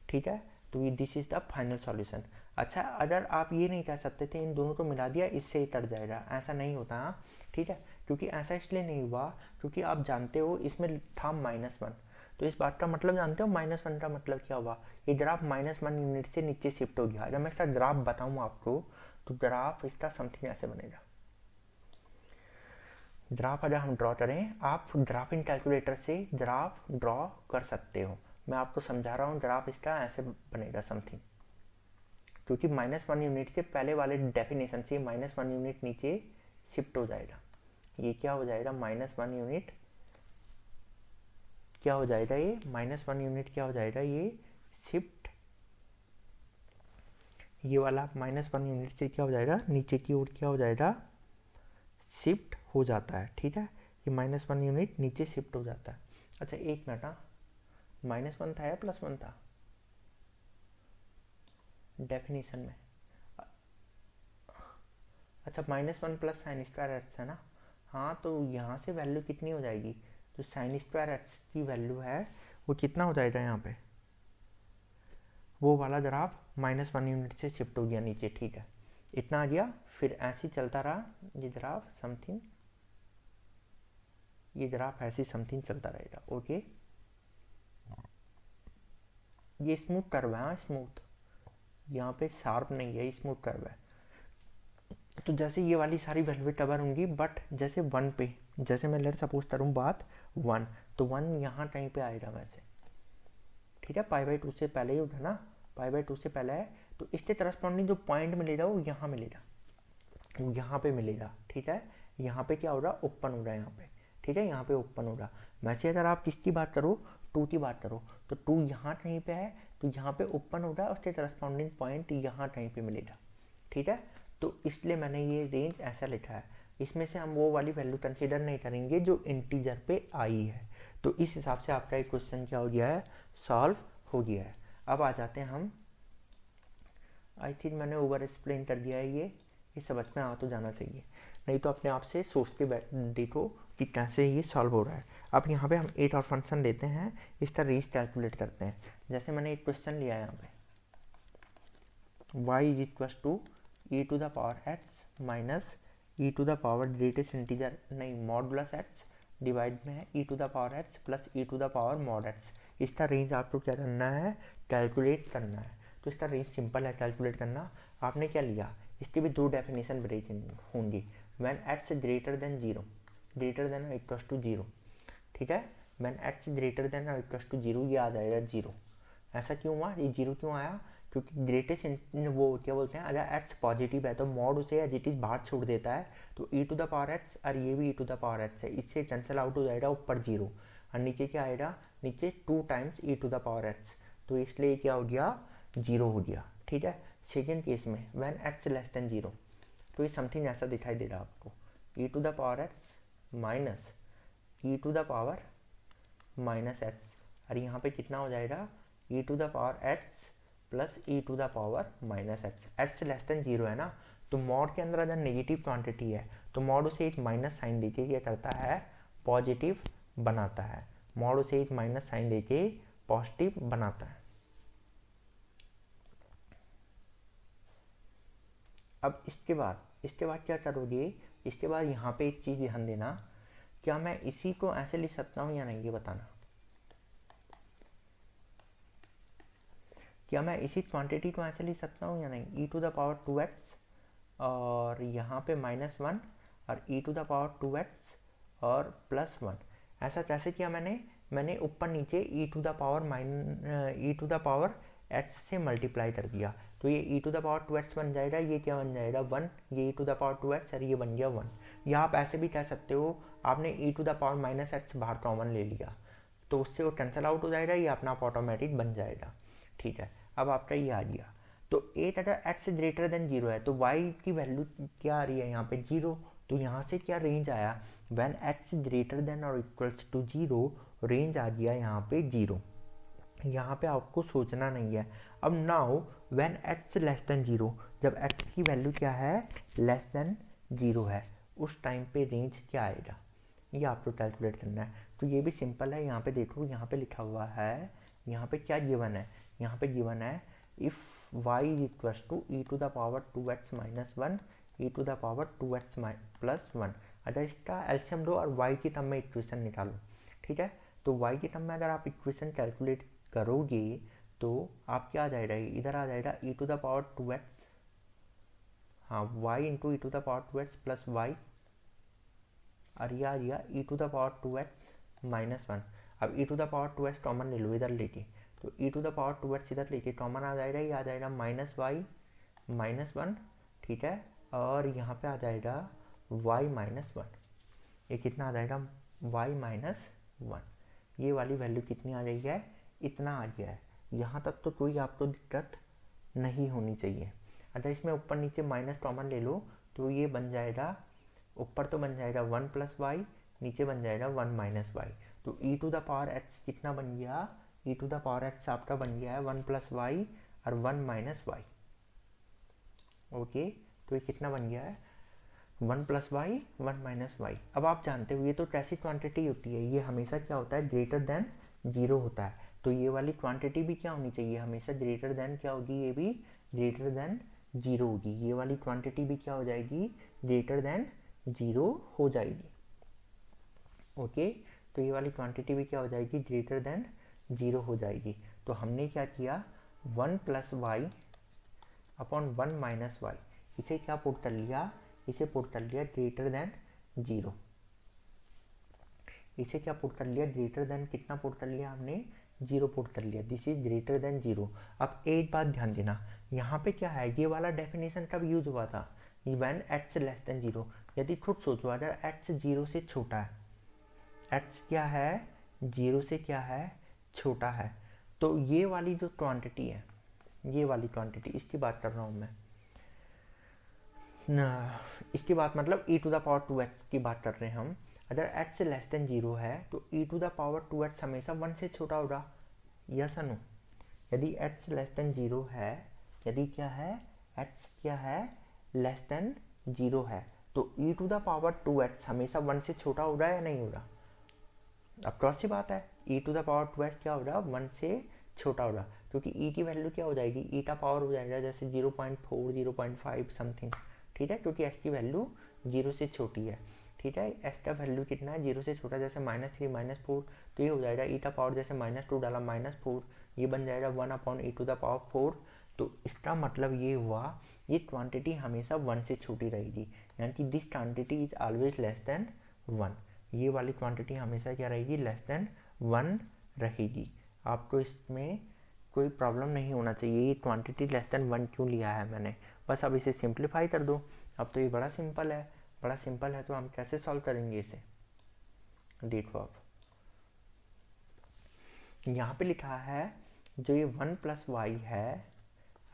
ठीक है, तो ये this is the final solution. अच्छा, अगर आप ये नहीं कह सकते थे इन दोनों को मिला दिया इससे ही तर जाएगा, ऐसा नहीं होता, हाँ, ठीक है, क्योंकि ऐसा इसलिए नहीं हुआ क्योंकि आप जानते हो इसमें था -1, तो इस बात का मतलब जानते हो, -1 का मतलब क्या हुआ, ये ग्राफ -1 यूनिट से नीचे शिफ्ट हो गया। जब मैं इसका ग्राफ बताऊँ आपको, तो ग्राफ इसका समथिंग ऐसे बनेगा। ग्राफ अगर हम ड्रॉ करें, आप ग्राफिंग कैलकुलेटर से ग्राफ ड्रॉ कर सकते हो, मैं आपको समझा रहा हूँ, ग्राफ इसका ऐसे बनेगा समथिंग, क्योंकि -1 यूनिट से पहले वाले डेफिनेशन से -1 यूनिट नीचे शिफ्ट हो जाएगा। ये क्या हो जाएगा, -1 यूनिट क्या हो जाएगा, ये -1 यूनिट क्या हो जाएगा, ये शिफ्ट, ये वाला -1 यूनिट से क्या हो जाएगा, नीचे की ओर क्या हो जाएगा, शिफ्ट हो जाता है, ठीक है, ये -1 यूनिट नीचे शिफ्ट हो जाता है। अच्छा एक मिनट, हाँ, -1 था या +1 था डेफिनेशन में, अच्छा -1 प्लस साइन स्क्वायर एक्स है ना, हाँ, तो यहाँ से वैल्यू कितनी हो जाएगी, जो साइन स्क्वायर एक्स की वैल्यू है वो कितना हो जाएगा, यहाँ पे वो वाला ग्राफ -1 यूनिट से शिफ्ट हो गया नीचे, ठीक है, इतना आ गया, फिर ऐसे ही चलता रहा ये ग्राफ समथिंग, ये ग्राफ ऐसे समथिंग चलता रहेगा, ओके, ये स्मूथ कर्व है, हाँ स्मूथ, यहाँ पे शार्प नहीं है, स्मूथ कर्व है। तो जैसे ये वाली सारी वैल्यू कवर होंगी, बट जैसे 1 पे, जैसे मैं लेट सपोज करूँ बात 1, तो 1 यहाँ कहीं पे आएगा वैसे, ठीक है, π/2 से पहले ही होगा ना, π/2 से पहले है, तो इसके करस्पॉन्डिंग जो पॉइंट मिलेगा वो यहाँ मिलेगा, वो यहाँ पे मिलेगा, ठीक है, यहाँ पे क्या होगा, ओपन होगा यहाँ पे, ठीक है, यहाँ पे ओपन होगा। वैसे अगर आप किसकी बात करो, 2 की बात करो, तो 2 यहाँ कहीं पे है, तो यहाँ पे ओपन होगा, उसके करस्पॉन्डिंग पॉइंट यहाँ कहीं पे मिलेगा, ठीक है, तो इसलिए मैंने ये रेंज ऐसा लिखा है। इसमें से हम वो वाली वैल्यू कंसीडर नहीं करेंगे जो इंटीजर पे आई है। तो इस हिसाब से आपका एक क्वेश्चन क्या हो गया है, सॉल्व हो गया है। अब आ जाते हैं हम, आई थिंक मैंने ओवर एक्सप्लेन कर दिया है, ये समझ में आ तो जाना चाहिए, नहीं तो अपने आप से सोच के देखो कि कैसे ये सॉल्व हो रहा है। अब यहाँ पे हम एक और फंक्शन लेते हैं, इसका रेंज कैलकुलेट करते हैं। जैसे मैंने एक क्वेश्चन लिया है यहाँ पे, y = e⁻x minus e⁻ greatest integer नहीं मॉडुलस x डिवाइड में है e⁻x प्लस e⁻x। इसका रेंज आपको क्या करना है, कैलकुलेट करना है। तो इसका रेंज सिंपल है कैलकुलेट करना। आपने क्या लिया, इसके भी 2 डेफिनेशन ब्रेक होंगी, when x greater than 0, greater than और इक्वल टू 0, ठीक है, व्हेन x ग्रेटर देन और इक्वल टू 0, ये आ जाएगा 0। ऐसा क्यों हुआ, ये 0 क्यों आया, क्योंकि ग्रेटेस्ट वो क्या बोलते हैं, अगर एक्स पॉजिटिव है तो मॉड उसे एज इट इज बाहर छोड़ देता है, तो ई टू द पावर एक्स और ये भी ई टू द पावर एक्स है, इससे कैंसिल आउट हो जाएगा, ऊपर जीरो और नीचे क्या आएगा, नीचे 2 times e to the power x, तो इसलिए क्या हो गया, जीरो हो गया। ठीक है, सेकेंड केस में when x less than zero, तो ये समथिंग ऐसा दिखाई दे रहा है आपको, e to the power x minus e to the power minus x, और यहाँ पे कितना हो जाएगा, e to the power x plus e to the power minus x. X less than zero है ना, तो मॉड के अंदर अगर नेगेटिव क्वांटिटी है तो मॉड उसे एक माइनस साइन देके क्या करता है, पॉजिटिव बनाता है, मॉड उसे एक माइनस साइन देके पॉजिटिव बनाता है। अब इसके बाद क्या करोगे, इसके बाद यहाँ पे एक चीज़ ध्यान देना, क्या मैं इसी को ऐसे लिख सकता हूँ या नहीं, ये बताना। क्या मैं इसी क्वांटिटी को ऐसे लिख सकता हूँ या नहीं, ई टू द पावर 2x और यहाँ पे -1 और ई टू द पावर 2x और +1, ऐसा कैसे किया मैंने ऊपर नीचे ई टू द पावर x से मल्टीप्लाई कर दिया, तो ये ई टू द पावर 2x बन जाएगा, ये क्या बन जाएगा 1, ये ई टू द पावर 2x और ये बन गया 1। या आप ऐसे भी कह सकते हो, आपने ई टू द पावर -x बाहर कॉमन ले लिया, तो उससे वो कैंसिल आउट हो जाएगा, ये अपना आप ऑटोमेटिक बन जाएगा। ठीक है, अब आपका ये आ गया, तो एक अगर x ग्रेटर देन जीरो है तो y की वैल्यू क्या आ रही है यहाँ पे, जीरो, तो यहाँ से क्या रेंज आया, व्हेन x ग्रेटर देन और इक्वल्स टू जीरो, रेंज आ गया यहाँ पे जीरो, यहाँ पे आपको सोचना नहीं है। अब now when x less than zero, जब x की वैल्यू क्या है, लेस देन जीरो है, उस टाइम पे रेंज क्या आएगा, ये आपको कैलकुलेट करना है। तो ये भी सिंपल है, यहाँ पे देखो, यहाँ पे लिखा हुआ है, यहाँ पे क्या गिवन है, यहाँ पे गिवन है if y is equal to e to the power 2x minus 1 e to the power 2x plus 1, अगर इसका एलसीएम लो और y की टर्म में इक्वेशन निकालो। ठीक है, तो y की टर्म में अगर आप इक्वेशन कैलकुलेट करोगे तो आप क्या आ जाएगा, इधर आ जाएगा e to the power 2x, हाँ y into e to the power 2x plus y, और यह आ गया e to the power 2x minus 1। अब e to the power 2x common ले लो इधर लेके, तो ई टू द पावर 2x इधर लेके कॉमन आ जाएगा, ये आ जाएगा -y माइनस 1। ठीक है, और यहाँ पे आ जाएगा y माइनस 1, ये कितना आ जाएगा, y माइनस 1, ये वाली वैल्यू कितनी आ गई है, इतना आ गया है। यहाँ तक तो कोई आपको दिक्कत नहीं होनी चाहिए। अगर इसमें ऊपर नीचे माइनस कॉमन ले लो तो ये बन जाएगा, ऊपर तो बन जाएगा 1 प्लस वाई, नीचे बन जाएगा 1 माइनस वाई, तो ई टू द पावर एक्स कितना बन गया, e to the power x आपका बन गया है 1 प्लस वाई और 1 माइनस वाई। ओके, तो ये कितना बन गया है, 1 प्लस वाई 1 माइनस वाई। अब आप जानते हो ये तो कैसी क्वांटिटी होती है, ये हमेशा क्या होता है, ग्रेटर देन जीरो होता है, तो ये वाली क्वांटिटी भी क्या होनी चाहिए, हमेशा ग्रेटर देन क्या होगी, ये भी ग्रेटर देन जीरो होगी, ये वाली क्वांटिटी भी क्या हो जाएगी, ग्रेटर देन जीरो हो जाएगी। ओके, तो ये वाली क्वांटिटी भी क्या हो जाएगी, ग्रेटर देन जीरो हो जाएगी। तो हमने क्या किया, 1 plus y upon 1 minus y, इसे क्या पुट कर लिया, इसे पुट कर लिया ग्रेटर देन जीरो, इसे क्या पुट कर लिया, ग्रेटर देन कितना पुट कर लिया हमने, जीरो पुट कर लिया, this is greater than zero. अब एक बात ध्यान देना, यहाँ पे क्या है, ये वाला डेफिनेशन कब यूज हुआ था, when x less than zero. यदि खुद सोचो अगर एक्स जीरो से छोटा है, एक्स क्या है, जीरो से क्या है, छोटा है, तो ये वाली जो क्वांटिटी है, ये वाली क्वांटिटी, इसकी बात कर रहा हूँ मैं ना, इसकी बात मतलब ई टू द पावर 2x की बात कर रहे हैं हम। अगर x लेस देन जीरो है तो ई टू द पावर 2x हमेशा 1 से छोटा होगा, यस नो। यदि x लेस देन जीरो है, यदि क्या है, x क्या है, लेस देन जीरो है, तो ई टू द पावर 2x हमेशा 1 से छोटा हो रहा है या नहीं हो रहा, अब क्रॉस सी बात है, ई टू द पावर 2x क्या हो रहा है, 1 से छोटा हो रहा, क्योंकि ई की वैल्यू क्या हो जाएगी, ई का पावर हो जाएगा जैसे 0.4 0.5 समथिंग। ठीक है, क्योंकि एस की वैल्यू जीरो से छोटी है। ठीक है, एस का वैल्यू कितना है, जीरो से छोटा, जैसे -3 -4, तो ये हो जाएगा ई का पावर जैसे -2 डाला -4, ये बन जाएगा 1 upon e to the power 4। तो इसका मतलब ये हुआ, ये क्वांटिटी हमेशा 1 से छोटी रहेगी, यानी कि this quantity is always less than 1, ये वाली क्वांटिटी हमेशा क्या रहेगी, लेस देन 1 रहेगी। आपको इसमें कोई प्रॉब्लम नहीं होना चाहिए। ये क्वांटिटी लेस देन 1 क्यों लिया है मैंने, बस अब इसे सिंप्लीफाई कर दो। अब तो ये बड़ा सिंपल है, बड़ा सिंपल है, तो हम कैसे सॉल्व करेंगे इसे। देखो अब यहाँ पे लिखा है जो ये 1 प्लस वाई है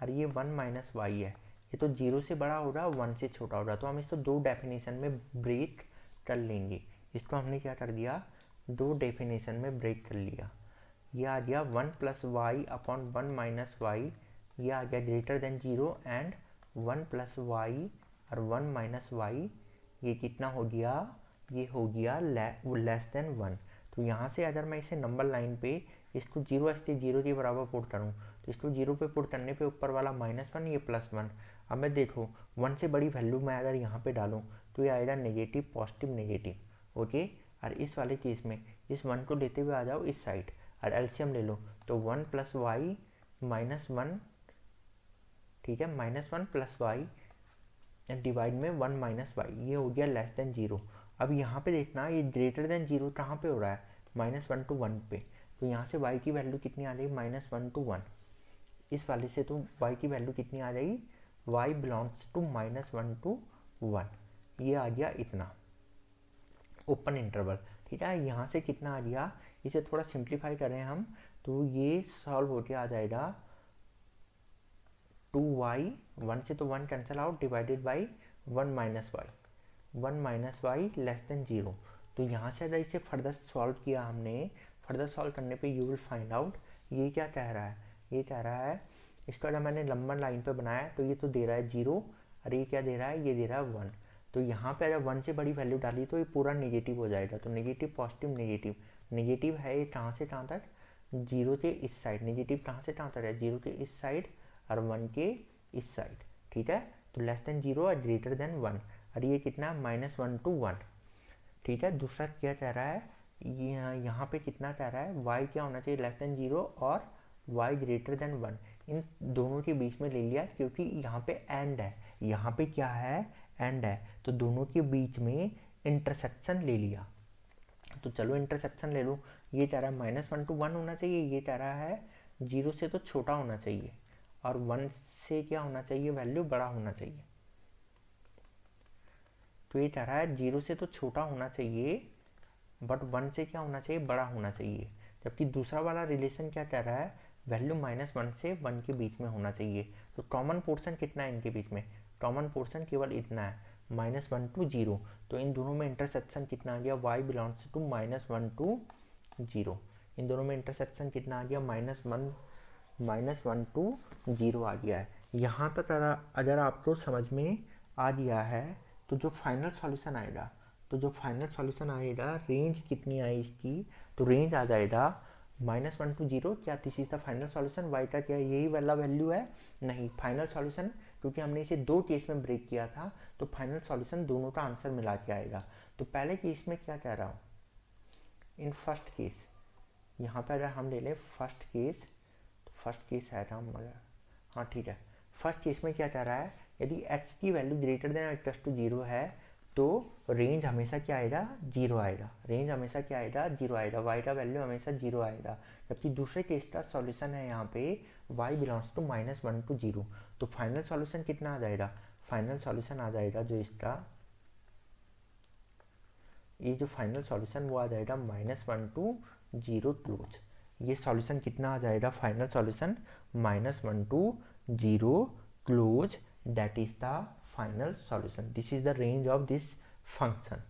और ये 1 माइनस वाई है, ये तो 0 से बड़ा हो रहा है, 1 से छोटा हो रहा है, तो हम इसको दो डेफिनेशन में ब्रेक कर लेंगे। इसको हमने क्या कर दिया, दो डेफिनेशन में ब्रेक कर लिया। ये आ गया 1 plus y upon 1 minus y, ये आ गया greater than 0 and 1 plus y और 1 माइनस वाई, ये कितना हो गया, ये हो गया लेस देन 1। तो यहाँ से अगर मैं इसे नंबर लाइन पे इसको 0 के बराबर पुट करूँ, तो इसको 0 पे पुट करने पे ऊपर वाला -1, ये +1। अब मैं देखो 1 से बड़ी वैल्यू मैं अगर यहाँ पे डालूँ तो ये आएगा नेगेटिव, पॉजिटिव, नेगेटिव। ओके, और इस वाले केस में इस 1 को लेते हुए आ जाओ इस साइड और एलसीएम ले लो, तो 1 प्लस वाई -1, ठीक है, -1 प्लस वाई डिवाइड में 1 माइनस वाई, ये हो गया लेस देन 0। अब यहाँ पे देखना ये ग्रेटर देन 0 कहाँ पे हो रहा है, -1 to 1 पे, तो यहाँ से y की वैल्यू कितनी आ जाएगी, -1 to 1। इस वाले से तो y की वैल्यू कितनी आ जाएगी, y बिलोंग्स टू -1 to 1, ये आ गया इतना ओपन इंटरवल। ठीक है, यहाँ से कितना आ गया, इसे थोड़ा सिंप्लीफाई करें हम तो ये सॉल्व होके आ जाएगा 2y, 1 से तो 1 cancel out, divided by 1 minus y, 1 minus y less than 0। तो यहाँ से अगर इसे फर्दर सॉल्व किया हमने, फर्दर सॉल्व करने पे यू विल फाइंड आउट ये क्या कह रहा है, ये कह रहा है इसको अगर मैंने लंबा लाइन पे बनाया तो ये तो दे रहा है 0 और ये क्या दे रहा है, ये दे रहा है 1। तो यहाँ पे अगर 1 से बड़ी वैल्यू डाली तो ये पूरा नेगेटिव हो जाएगा, तो नेगेटिव, पॉजिटिव, नेगेटिव, नेगेटिव है ये कहाँ से कहाँ तक, 0 के इस साइड, नेगेटिव कहाँ से कहाँ तक है, 0 के इस साइड और 1 के इस साइड। ठीक है, तो लेस देन 0 और ग्रेटर देन 1, और ये कितना, -1 to 1। ठीक है, दूसरा क्या कह रहा है, यहाँ पे कितना कह रहा है, y क्या होना चाहिए, लेस देन 0 और y ग्रेटर देन 1। इन दोनों के बीच में ले लिया क्योंकि यहाँ पे एंड है, यहाँ पे क्या है, एंड है, तो दोनों के बीच में इंटरसेक्शन ले लिया। तो चलो इंटरसेक्शन ले लो, ये कह रहा है -1 to 1 होना चाहिए, ये कह रहा है 0 से तो छोटा होना चाहिए और 1 से क्या होना चाहिए, वैल्यू बड़ा होना चाहिए। तो ये कह रहा है 0 से तो छोटा होना चाहिए बट 1 से क्या होना चाहिए, बड़ा होना चाहिए। जबकि दूसरा वाला रिलेशन क्या कह रहा है, वैल्यू -1 से 1 के बीच में होना चाहिए। तो कॉमन पोर्शन कितना है इनके बीच में, कॉमन पोर्शन केवल इतना है, -1 to 0। तो इन दोनों में इंटरसेक्शन कितना आ गया, y बिलोंग्स टू -1 to 0। इन दोनों में इंटरसेक्शन कितना आ गया, -1 to 0 आ गया है। यहाँ तक अगर आपको समझ में आ गया है तो जो फाइनल सॉल्यूशन आएगा, रेंज कितनी आई इसकी, तो रेंज आ जाएगा -1 to 0। क्या this is the final solution, y का क्या यही वाला वैल्यू है, नहीं, फाइनल सॉल्यूशन क्योंकि हमने इसे दो केस में ब्रेक किया था तो फाइनल सॉल्यूशन दोनों का आंसर मिला के आएगा। तो पहले केस में क्या कह रहा हूँ, इन फर्स्ट केस, यहाँ पर अगर हम ले लें फर्स्ट केस, तो फर्स्ट केस है हम अगर, हाँ ठीक है, फर्स्ट केस में क्या कह रहा है, यदि x की value greater than equal to 0 है तो रेंज हमेशा क्या आएगा, 0 आएगा, रेंज हमेशा क्या आएगा, 0 आएगा, y का वैल्यू हमेशा 0 आएगा। जबकि दूसरे केस का सॉल्यूशन है यहाँ पे y बिलोंग्स टू -1 to 0। तो फाइनल सॉल्यूशन कितना आ जाएगा, फाइनल सॉल्यूशन आ जाएगा जो इसका, ये जो फाइनल सॉल्यूशन वो आ जाएगा -1 to 0 क्लोज। ये सॉल्यूशन कितना आ जाएगा, final solution -1 to 0 close, that is the final solution, this is the range of this function।